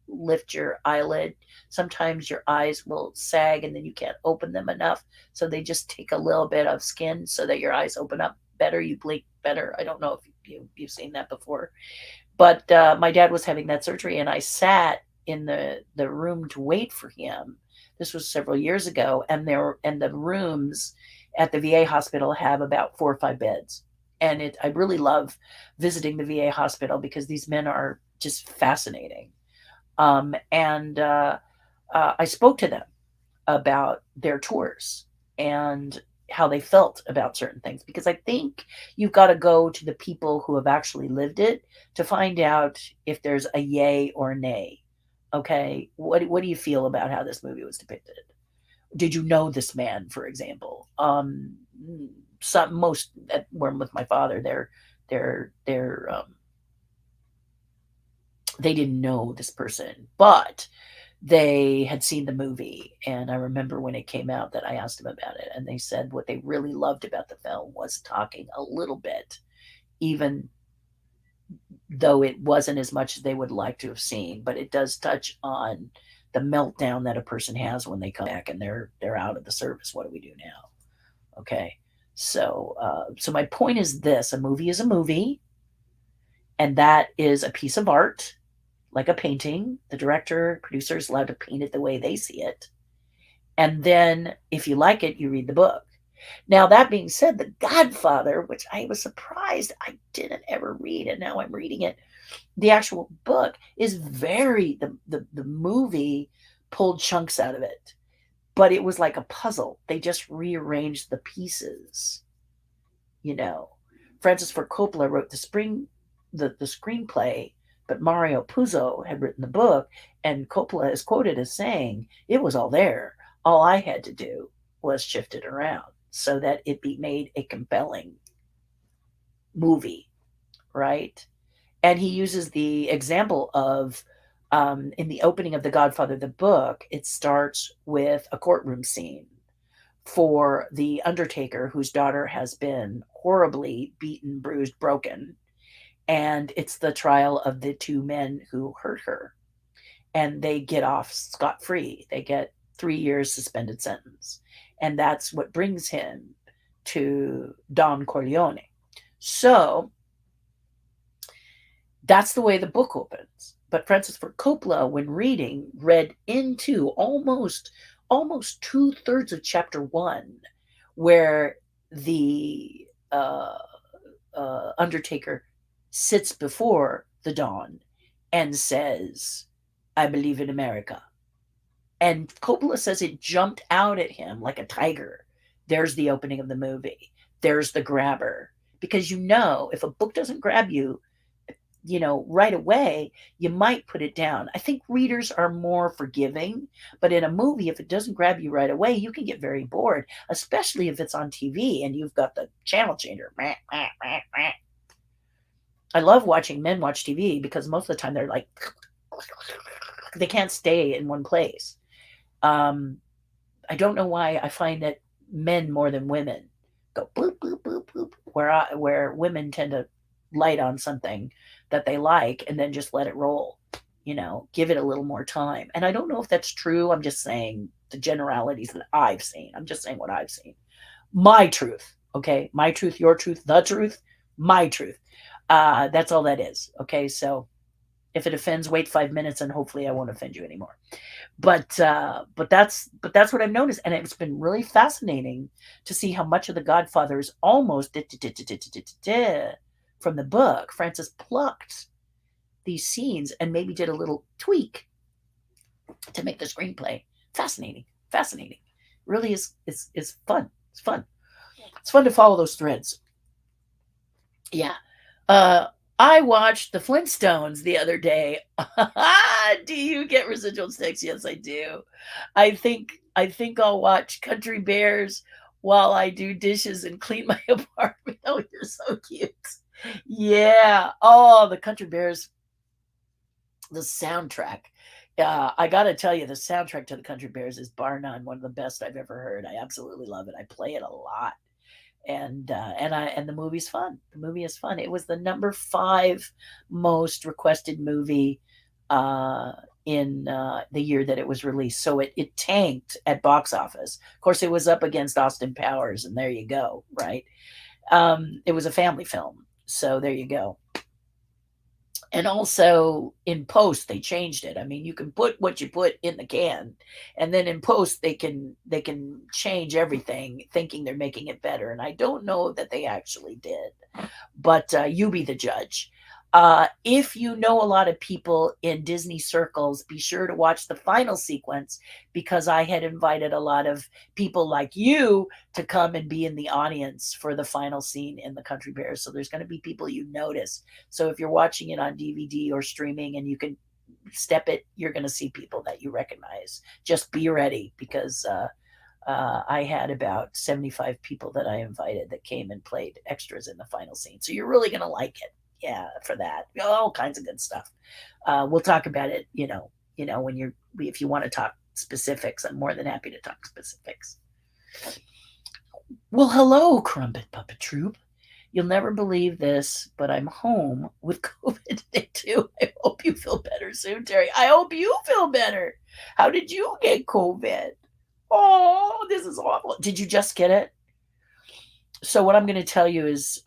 lift your eyelid. Sometimes your eyes will sag and then you can't open them enough. So they just take a little bit of skin so that your eyes open up better. You blink better. I don't know if you've seen that before. But my dad was having that surgery, and I sat in the room to wait for him. This was several years ago, and the rooms at the VA hospital have about 4 or 5 beds. And I really love visiting the VA hospital because these men are just fascinating. I spoke to them about their tours and how they felt about certain things, because I think you've got to go to the people who have actually lived it to find out if there's a yay or a nay. Okay, what do you feel about how this movie was depicted? Did you know this man, for example? Most that were with my father, they didn't know this person, but they had seen the movie. And I remember when it came out that I asked them about it, and they said what they really loved about the film was talking a little bit, even though it wasn't as much as they would like to have seen, but it does touch on the meltdown that a person has when they come back and they're out of the service. What do we do now? Okay. So my point is this: a movie is a movie, and that is a piece of art, like a painting. The director, producer is allowed to paint it the way they see it. And then if you like it, you read the book. Now, that being said, The Godfather, which I was surprised I didn't ever read, and now I'm reading it, the actual book is the movie pulled chunks out of it, but it was like a puzzle. They just rearranged the pieces. Francis Ford Coppola wrote the screenplay, but Mario Puzo had written the book, and Coppola is quoted as saying, "It was all there. All I had to do was shift it around so that it be made a compelling movie," right? And he uses the example of, in the opening of The Godfather, the book, it starts with a courtroom scene for the undertaker, whose daughter has been horribly beaten, bruised, broken. And it's the trial of the 2 men who hurt her. And they get off scot-free. They get 3 years suspended sentence. And that's what brings him to Don Corleone. So that's the way the book opens. But Francis Ford Coppola, when reading, read into almost 2/3 of chapter 1, where the undertaker sits before the Don and says, "I believe in America." And Coppola says it jumped out at him like a tiger. There's the opening of the movie. There's the grabber. Because if a book doesn't grab you, right away, you might put it down. I think readers are more forgiving, but in a movie, if it doesn't grab you right away, you can get very bored, especially if it's on TV and you've got the channel changer. I love watching men watch TV because most of the time they're like, they can't stay in one place. I don't know why I find that men more than women go boop, boop, boop, boop, where women tend to light on something that they like and then just let it roll, give it a little more time. And I don't know if that's true. I'm just saying the generalities that I've seen. I'm just saying what I've seen. My truth, okay? My truth, your truth, the truth, my truth. That's all that is, okay? So If it offends, wait 5 minutes, and hopefully I won't offend you anymore. But that's what I've noticed, and it's been really fascinating to see how much of The Godfather is almost from the book. Francis plucked these scenes and maybe did a little tweak to make the screenplay fascinating. Fascinating, really is fun. It's fun. It's fun to follow those threads. Yeah. I watched the Flintstones the other day. Do you get residual sticks? Yes, I do. I think I'll watch Country Bears while I do dishes and clean my apartment. Oh, you're so cute. Yeah. Oh, the Country Bears, the soundtrack. I gotta tell you, the soundtrack to the Country Bears is bar none one of the best I've ever heard. I absolutely love it. I play it a lot, and the movie's fun. The movie is fun. It was the number 5 most requested movie in the year that it was released. So it tanked at box office. Of course, it was up against Austin Powers, and there you go, right? It was a family film, so there you go. And also in post they changed it. I mean, you can put what you put in the can, and then in post they can change everything thinking they're making it better, and I don't know that they actually did. But you be the judge. If you know a lot of people in Disney circles, be sure to watch the final sequence, because I had invited a lot of people like you to come and be in the audience for the final scene in the Country Bears. So there's going to be people you notice. So if you're watching it on DVD or streaming and you can step it, you're going to see people that you recognize. Just be ready, because I had about 75 people that I invited that came and played extras in the final scene. So you're really going to like it. Yeah, for that. All kinds of good stuff. We'll talk about it, if you want to talk specifics, I'm more than happy to talk specifics. Well, hello, Crumpet Puppet Troop. You'll never believe this, but I'm home with COVID-19. I hope you feel better soon, Terry. I hope you feel better. How did you get COVID? Oh, this is awful. Did you just get it? So what I'm going to tell you is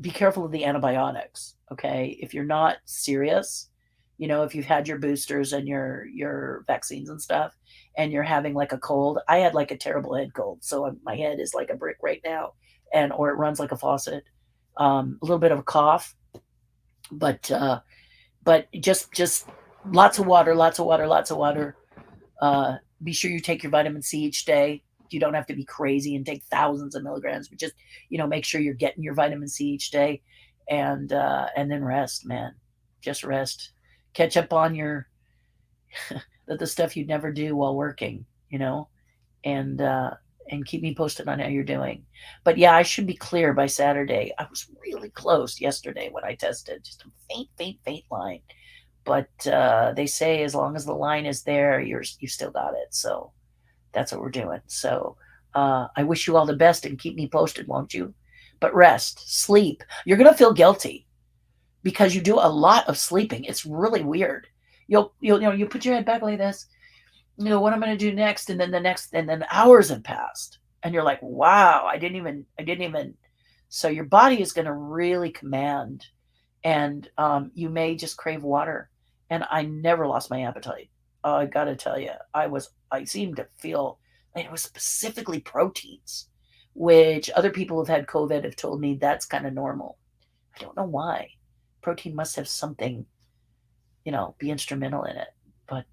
be careful of the antibiotics, okay? If you're not serious, if you've had your boosters and your vaccines and stuff, and you're having like a cold. I had like a terrible head cold, so my head is like a brick right now, or it runs like a faucet. A little bit of a cough, but just lots of water, lots of water, lots of water. Be sure you take your vitamin C each day. You don't have to be crazy and take thousands of milligrams, but just, make sure you're getting your vitamin C each day, and then rest, man. Just rest. Catch up on the stuff you'd never do while working, and keep me posted on how you're doing. But yeah, I should be clear by Saturday. I was really close yesterday when I tested, just a faint line. But they say as long as the line is there, you still got it. So that's what we're doing. So I wish you all the best, and keep me posted, won't you? But rest, sleep. You're going to feel guilty because you do a lot of sleeping. It's really weird. You put your head back like this, what I'm going to do next, and then hours have passed, and you're like, wow, I didn't even. So your body is going to really command, and you may just crave water. And I never lost my appetite. I got to tell you, I seemed to feel like it was specifically proteins, which other people who've had COVID have told me that's kind of normal. I don't know why. Protein must have something, be instrumental in it. But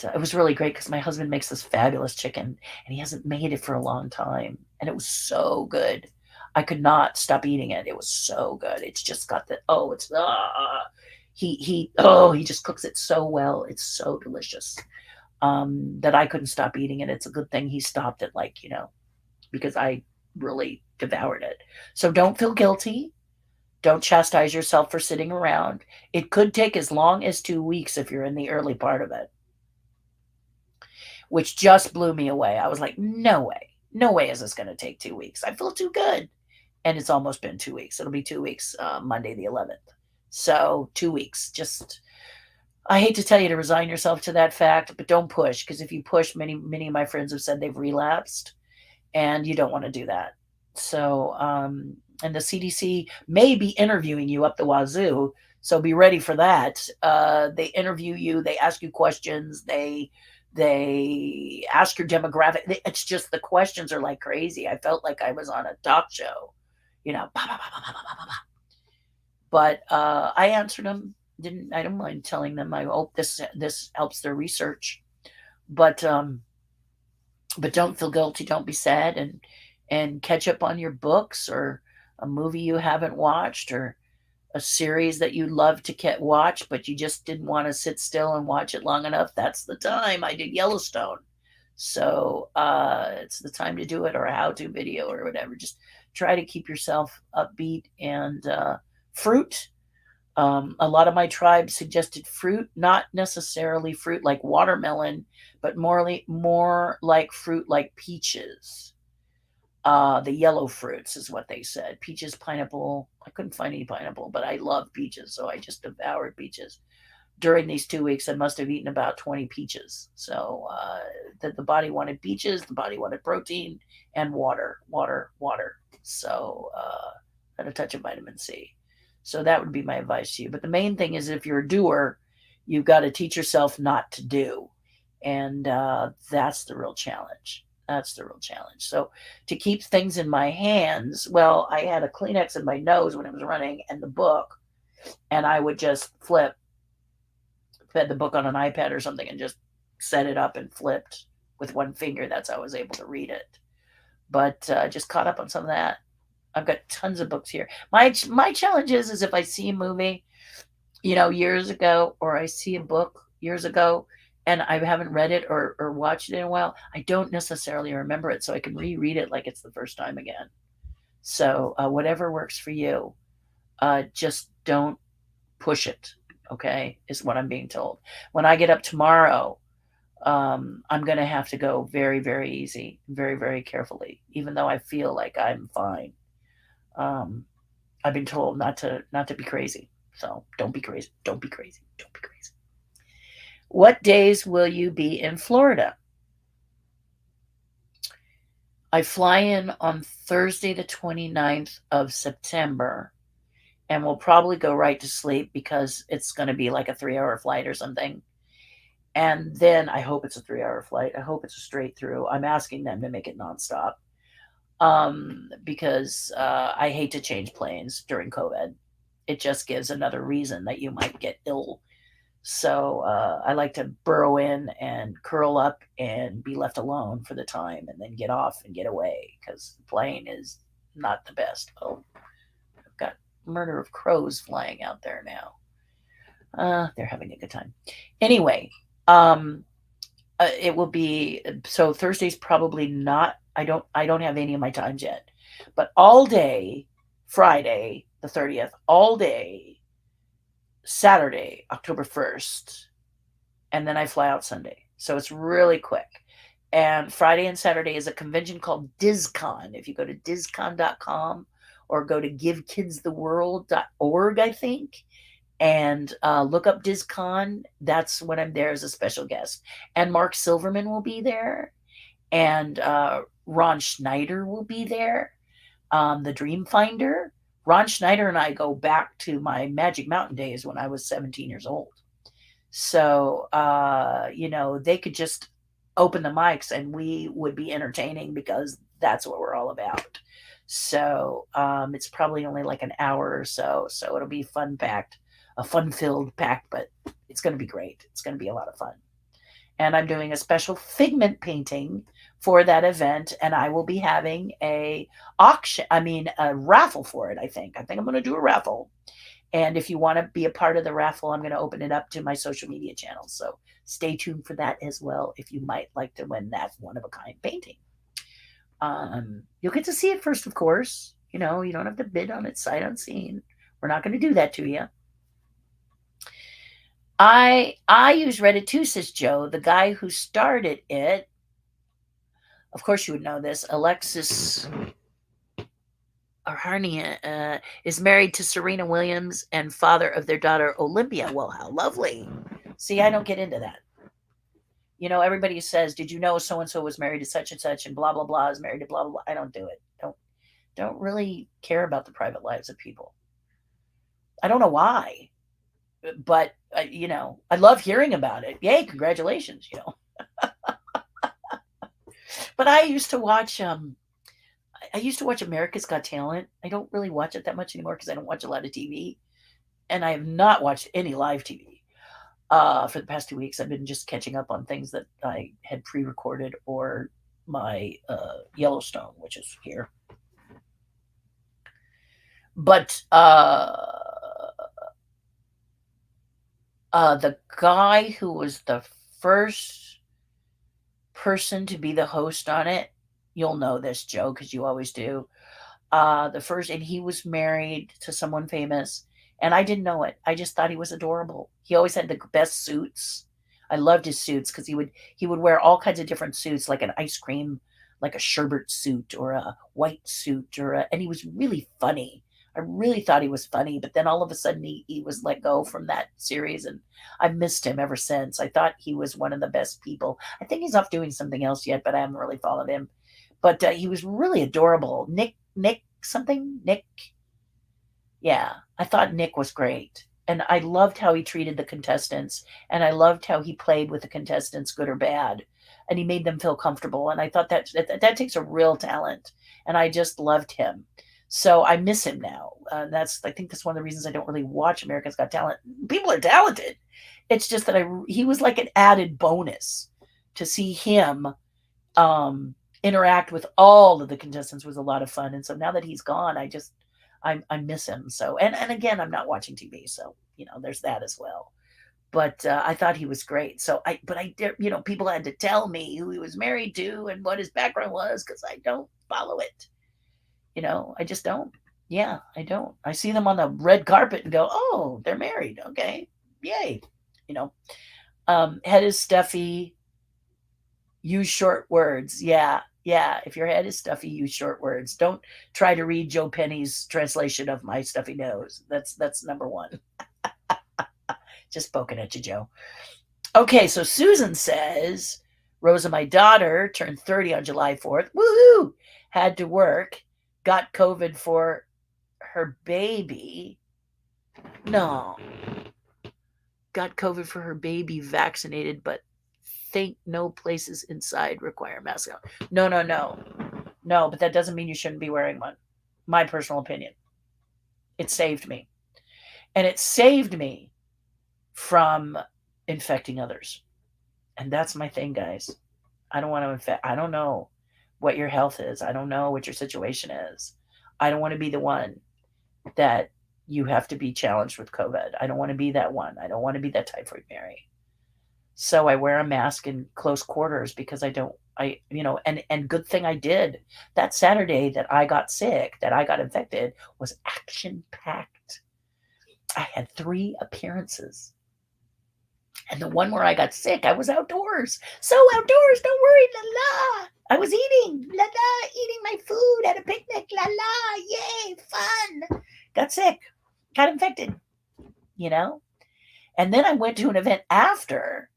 it was really great because my husband makes this fabulous chicken, and he hasn't made it for a long time. And it was so good. I could not stop eating it. It was so good. It's just got he just cooks it so well. It's so delicious that I couldn't stop eating it. It's a good thing he stopped it, because I really devoured it. So don't feel guilty. Don't chastise yourself for sitting around. It could take as long as 2 weeks if you're in the early part of it, which just blew me away. I was like, no way is this going to take 2 weeks. I feel too good. And it's almost been 2 weeks. It'll be 2 weeks, Monday the 11th. So 2 weeks. I hate to tell you to resign yourself to that fact, but don't push, because if you push, many of my friends have said they've relapsed, and you don't want to do that. So, and the CDC may be interviewing you up the wazoo. So be ready for that. They interview you, they ask you questions, they ask your demographic. It's just the questions are like crazy. I felt like I was on a talk show, you know. But I answered them. I don't mind telling them. I hope this helps their research. But don't feel guilty. Don't be sad, and catch up on your books or a movie you haven't watched or a series that you'd love to watch, but you just didn't want to sit still and watch it long enough. That's the time. I did Yellowstone. So it's the time to do it, or a how-to video or whatever. Just try to keep yourself upbeat. And fruit. A lot of my tribe suggested fruit, not necessarily fruit like watermelon, but more like fruit like peaches. The yellow fruits is what they said. Peaches, pineapple. I couldn't find any pineapple, but I love peaches, so I just devoured peaches. During these 2 weeks, I must have eaten about 20 peaches. So the body wanted peaches, the body wanted protein, and water. So and a touch of vitamin C. So that would be my advice to you. But the main thing is, if you're a doer, you've got to teach yourself not to do. And that's the real challenge. That's the real challenge. So to keep things in my hands, well, I had a Kleenex in my nose when I was running and the book, and I would just fed the book on an iPad or something and just set it up and flipped with one finger. That's how I was able to read it. But just caught up on some of that. I've got tons of books here. My challenge is if I see a movie, years ago, or I see a book years ago, and I haven't read it or watched it in a while, I don't necessarily remember it, so I can reread it like it's the first time again. So whatever works for you, just don't push it, okay, is what I'm being told. When I get up tomorrow, I'm going to have to go very, very easy, very, very carefully, even though I feel like I'm fine. I've been told not to be crazy. So don't be crazy. Don't be crazy. Don't be crazy. What days will you be in Florida? I fly in on Thursday, the 29th of September, and we'll probably go right to sleep because it's going to be like a 3-hour flight or something. And then I hope it's a 3-hour flight. I hope it's a straight through. I'm asking them to make it nonstop. Because I hate to change planes during COVID. It just gives another reason that you might get ill. So I like to burrow in and curl up and be left alone for the time, and then get off and get away, because the plane is not the best. Oh, I've got murder of crows flying out there now. They're having a good time. Anyway, it will be, so Thursday's probably not. I don't have any of my times yet, but all day Friday the 30th, all day Saturday October 1st, and then I fly out Sunday. So it's really quick. And Friday and Saturday is a convention called DizCon. If you go to dizcon.com or go to givekidstheworld.org, I think, and look up DizCon, that's when I'm there as a special guest. And Mark Silverman will be there, and Ron Schneider will be there, the Dream Finder. Ron Schneider and I go back to my Magic Mountain days when I was 17 years old. So, they could just open the mics and we would be entertaining, because that's what we're all about. So it's probably only like an hour or so. So it'll be a fun-filled packed, but it's going to be great. It's going to be a lot of fun. And I'm doing a special figment painting for that event, and I will be having a raffle for it. I think I'm going to do a raffle. And if you want to be a part of the raffle, I'm going to open it up to my social media channels. So stay tuned for that as well, if you might like to win that one-of-a-kind painting. You'll get to see it first, of course. You don't have to bid on it sight unseen. We're not going to do that to you. I use Reddit too, says Joe, the guy who started it. Of course you would know this. Alexis Arharnia is married to Serena Williams and father of their daughter Olympia. Well, how lovely. See, I don't get into that. Everybody says, did you know so-and-so was married to such and such, and blah, blah, blah is married to blah, blah, blah. I don't do it. Don't really care about the private lives of people. I don't know why. but I love hearing about it. Yay, congratulations. But I used to watch America's Got Talent. I don't really watch it that much anymore because I don't watch a lot of TV, and I have not watched any live TV for the past 2 weeks. I've been just catching up on things that I had pre-recorded or my Yellowstone, which is here. But the guy who was the first person to be the host on it, you'll know this, Joe, because you always do. The first, and he was married to someone famous, and I didn't know it. I just thought he was adorable. He always had the best suits. I loved his suits because he would wear all kinds of different suits, like an ice cream, like a sherbet suit or a white suit, and he was really funny. I really thought he was funny, but then all of a sudden he was let go from that series, and I've missed him ever since. I thought he was one of the best people. I think he's off doing something else yet, but I haven't really followed him. But he was really adorable. Nick, yeah, I thought Nick was great. And I loved how he treated the contestants, and I loved how he played with the contestants, good or bad, and he made them feel comfortable. And I thought that takes a real talent, and I just loved him. So I miss him now. I think that's one of the reasons I don't really watch America's Got Talent. People are talented. It's just that he was like an added bonus. To see him interact with all of the contestants was a lot of fun. And so now that he's gone, I miss him. So, and again, I'm not watching TV, so there's that as well. But I thought he was great. So people had to tell me who he was married to and what his background was, because I don't follow it. I just don't. Yeah, I don't. I see them on the red carpet and go, oh, they're married. Okay, yay. Head is stuffy. Use short words. Yeah. If your head is stuffy, use short words. Don't try to read Joe Penny's translation of my stuffy nose. That's number one. Just poking at you, Joe. Okay, so Susan says, Rosa, my daughter, turned 30 on July 4th. Woohoo! Had to work. Got COVID for her baby. No. Got COVID for her baby, vaccinated, but think no places inside require masks. No, but that doesn't mean you shouldn't be wearing one. My personal opinion. It saved me. And it saved me from infecting others. And that's my thing, guys. I don't want to infect. I don't know what your health is. I don't know what your situation is. I don't want to be the one that you have to be challenged with COVID. I don't want to be that one. I don't want to be that typhoid Mary. So I wear a mask in close quarters because and good thing I did. That Saturday that I got sick, that I got infected, was action-packed. I had 3 appearances. And the one where I got sick, I was outdoors. So outdoors, don't worry, la la. I was eating, la la, eating my food at a picnic, la la, yay, fun. Got sick, got infected, And then I went to an event after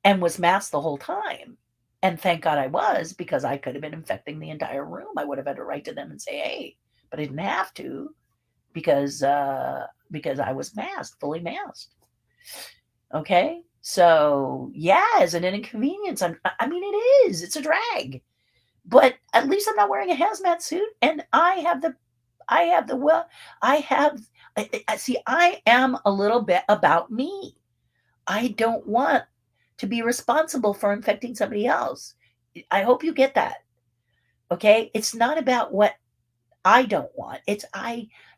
and was masked the whole time. And thank God I was, because I could have been infecting the entire room. I would have had to write to them and say, hey, but I didn't have to because I was masked, fully masked. Okay, so yeah, is it an inconvenience? I mean, it is. It's a drag, but at least I'm not wearing a hazmat suit, and I am a little bit about me. I don't want to be responsible for infecting somebody else. I hope you get that. Okay, it's not about what I don't want. It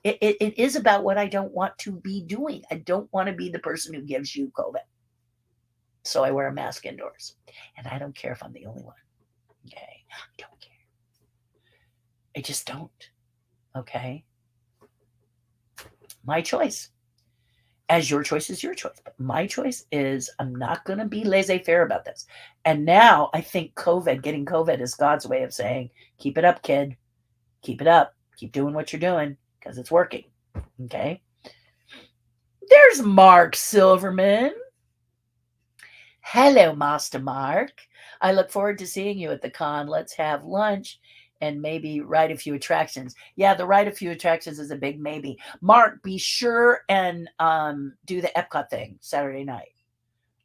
is about what I don't want to be doing. I don't want to be the person who gives you COVID. So I wear a mask indoors. And I don't care if I'm the only one. Okay? I don't care. I just don't. Okay? My choice. As your choice is your choice. But my choice is I'm not going to be laissez-faire about this. And now I think getting COVID is God's way of saying, keep it up, kid. Keep it up. Keep doing what you're doing because it's working. Okay? There's Mark Silverman. Hello, Master Mark. I look forward to seeing you at the con. Let's have lunch and maybe ride a few attractions. Yeah, the ride a few attractions is a big maybe. Mark, be sure and do the Epcot thing Saturday night.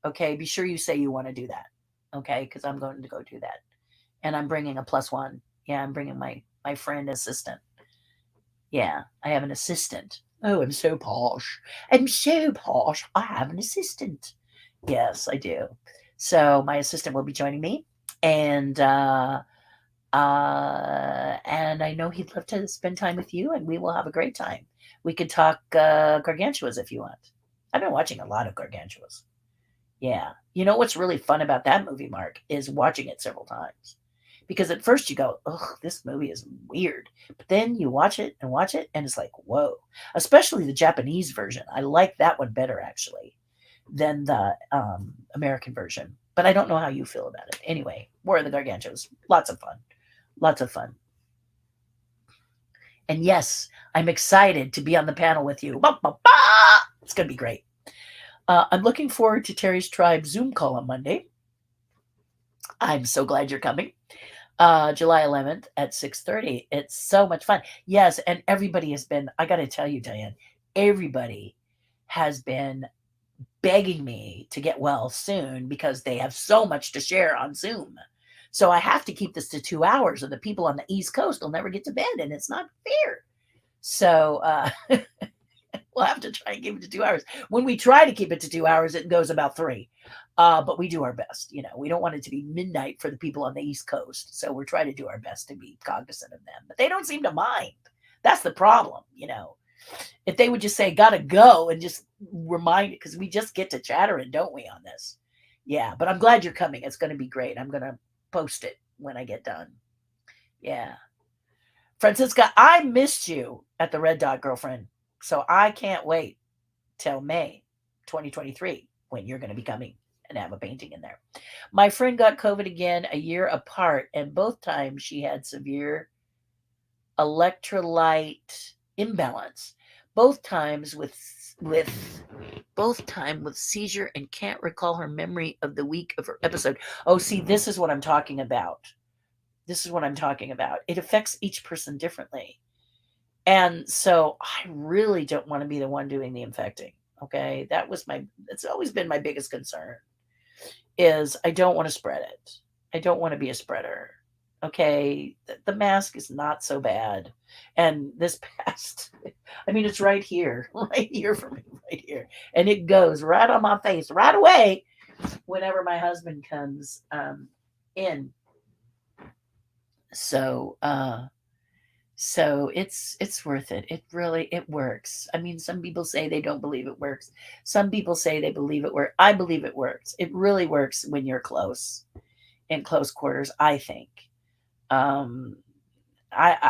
Okay, be sure you say you want to do that. Okay, because I'm going to go do that, and I'm bringing a +1. Yeah, I'm bringing my friend assistant. Yeah, I have an assistant. Oh, I'm so posh. I'm so posh. I have an assistant. Yes, I do. So my assistant will be joining me, and and I know he'd love to spend time with you, and we will have a great time. We could talk Gargantuas if you want. I've been watching a lot of Gargantuas. Yeah. You know what's really fun about that movie, Mark, is watching it several times. Because at first you go, "Ugh, this movie is weird." But then you watch it, and it's like, whoa. Especially the Japanese version. I like that one better, actually, than the American version. But I don't know how you feel about it. Anyway, War of the Gargantuas. Lots of fun. Lots of fun. And yes, I'm excited to be on the panel with you. Ba, ba, ba! It's going to be great. I'm looking forward to Terry's Tribe Zoom call on Monday. I'm so glad you're coming. July 11th at 6:30. It's so much fun. Yes, and everybody has been, I got to tell you, Diane, everybody has been begging me to get well soon because they have so much to share on Zoom. So I have to keep this to 2 hours, or the people on the East Coast will never get to bed, and it's not fair. So we'll have to try and keep it to 2 hours. When we try to keep it to 2 hours, it goes about 3. But we do our best. You know, we don't want it to be midnight for the people on the East Coast. So we're trying to do our best to be cognizant of them. But they don't seem to mind. That's the problem, you know. If they would just say, gotta go, and just remind it, because we just get to chattering, don't we, on this? Yeah, but I'm glad you're coming. It's going to be great. I'm going to post it when I get done. Yeah. Francisca, I missed you at the Red Dot, girlfriend. So I can't wait till May 2023 when you're going to be coming and have a painting in there. My friend got COVID again a year apart, and both times she had severe electrolyte imbalance. Both times with seizure, and can't recall her memory of the week of her episode. Oh, see, this is what I'm talking about. This is what I'm talking about. It affects each person differently. And so I really don't want to be the one doing the infecting. Okay. It's always been my biggest concern, is I don't want to spread it. I don't want to be a spreader. Okay. The mask is not so bad. And this past, I mean, it's right here for me, right here. And it goes right on my face right away whenever my husband comes in. So it's worth it. It works. I mean, some people say they don't believe it works. Some people say they believe it works. I believe it works. It really works when you're close, in close quarters, I think.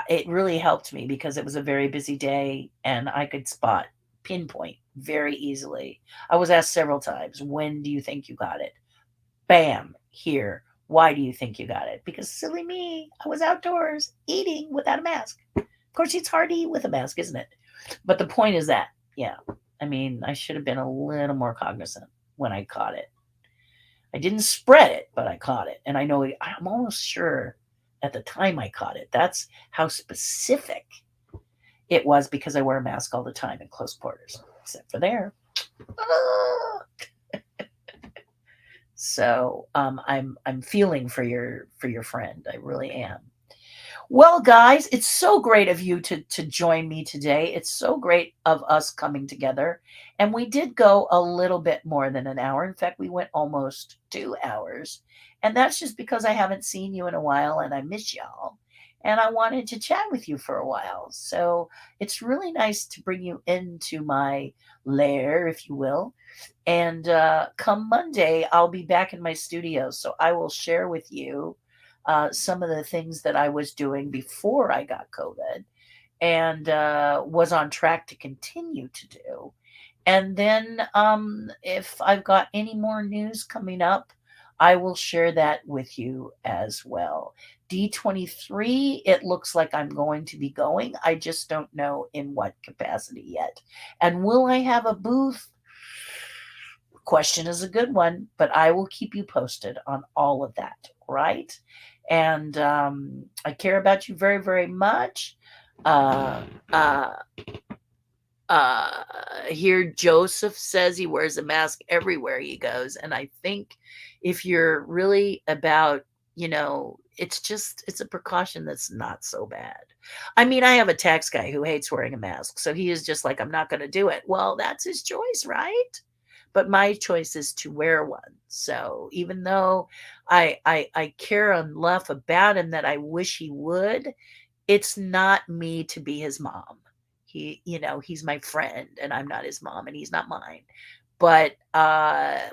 It really helped me because it was a very busy day, and I could pinpoint very easily. I was asked several times, when do you think you got it? Bam, here. Why do you think you got it? Because silly me, I was outdoors eating without a mask. Of course, it's hard to eat with a mask, isn't it? But the point is that, yeah, I mean, I should have been a little more cognizant when I caught it. I didn't spread it, but I caught it. And I'm almost sure at the time I caught it, that's how specific it was, because I wear a mask all the time in close quarters, except for there. So I'm feeling for your friend. I really am. Well, guys, it's so great of you to join me today. It's so great of us coming together. And we did go a little bit more than an hour. In fact, we went almost 2 hours. And that's just because I haven't seen you in a while and I miss y'all. And I wanted to chat with you for a while. So it's really nice to bring you into my lair, if you will. And come Monday, I'll be back in my studio. So I will share with you some of the things that I was doing before I got COVID, and was on track to continue to do. And then if I've got any more news coming up, I will share that with you as well. D23, it looks like I'm going to be going. I just don't know in what capacity yet. And will I have a booth? Question is a good one, but I will keep you posted on all of that, right? And I care about you very, very much. Uh, uh, Here Joseph says he wears a mask everywhere he goes, and I think if you're really about, it's a precaution that's not so bad. I mean, I have a tax guy who hates wearing a mask, so he is just like, I'm not going to do it. Well, that's his choice, right? But my choice is to wear one. So even though I care enough about him that I wish he would, it's not me to be his mom. He's my friend and I'm not his mom and he's not mine. But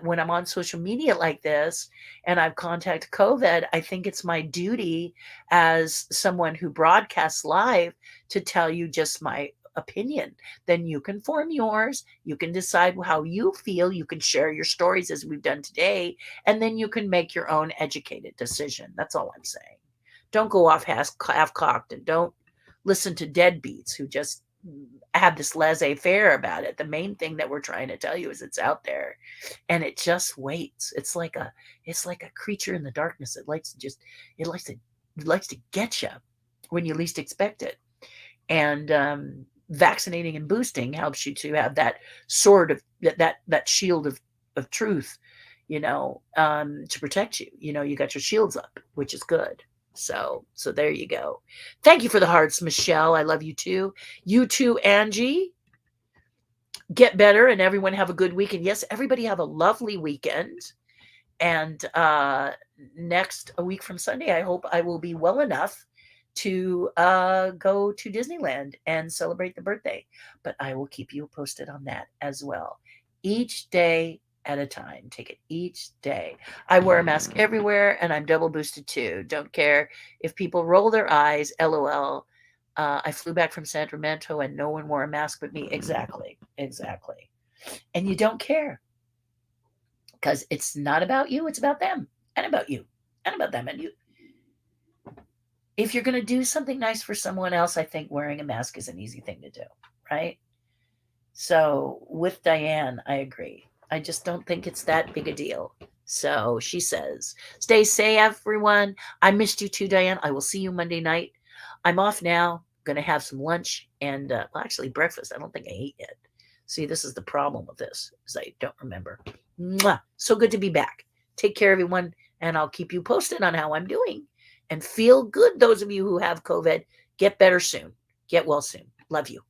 when I'm on social media like this and I've contacted COVID, I think it's my duty as someone who broadcasts live to tell you just my opinion. Then you can form yours. You can decide how you feel. You can share your stories as we've done today, and then you can make your own educated decision. That's all I'm saying. Don't go off half-cocked and don't listen to deadbeats who just have this laissez-faire about it. The main thing that we're trying to tell you is it's out there and it just waits. It's like a creature in the darkness. It likes to get you when you least expect it. And vaccinating and boosting helps you to have that sword of that shield of truth, to protect you. You got your shields up, which is good. So there you go. Thank you for the hearts, Michelle. I love you too. You too, Angie. Get better and everyone have a good weekend. Yes, everybody have a lovely weekend. And next a week from Sunday, I hope I will be well enough to go to Disneyland and celebrate the birthday. But I will keep you posted on that as well. Each day at a time. Take it each day. I wear a mask everywhere and I'm double boosted too. Don't care if people roll their eyes. LOL. I flew back from Sacramento and no one wore a mask but me. Exactly. And you don't care because it's not about you. It's about them and about you and about them and you. If you're going to do something nice for someone else, I think wearing a mask is an easy thing to do, right? So with Diane, I agree. I just don't think it's that big a deal. So she says, stay safe, everyone. I missed you too, Diane. I will see you Monday night. I'm off now. Going to have some lunch and actually breakfast. I don't think I ate yet. See, this is the problem with this, is I don't remember. Mwah! So good to be back. Take care, everyone, and I'll keep you posted on how I'm doing. And feel good, those of you who have COVID. Get better soon. Get well soon. Love you.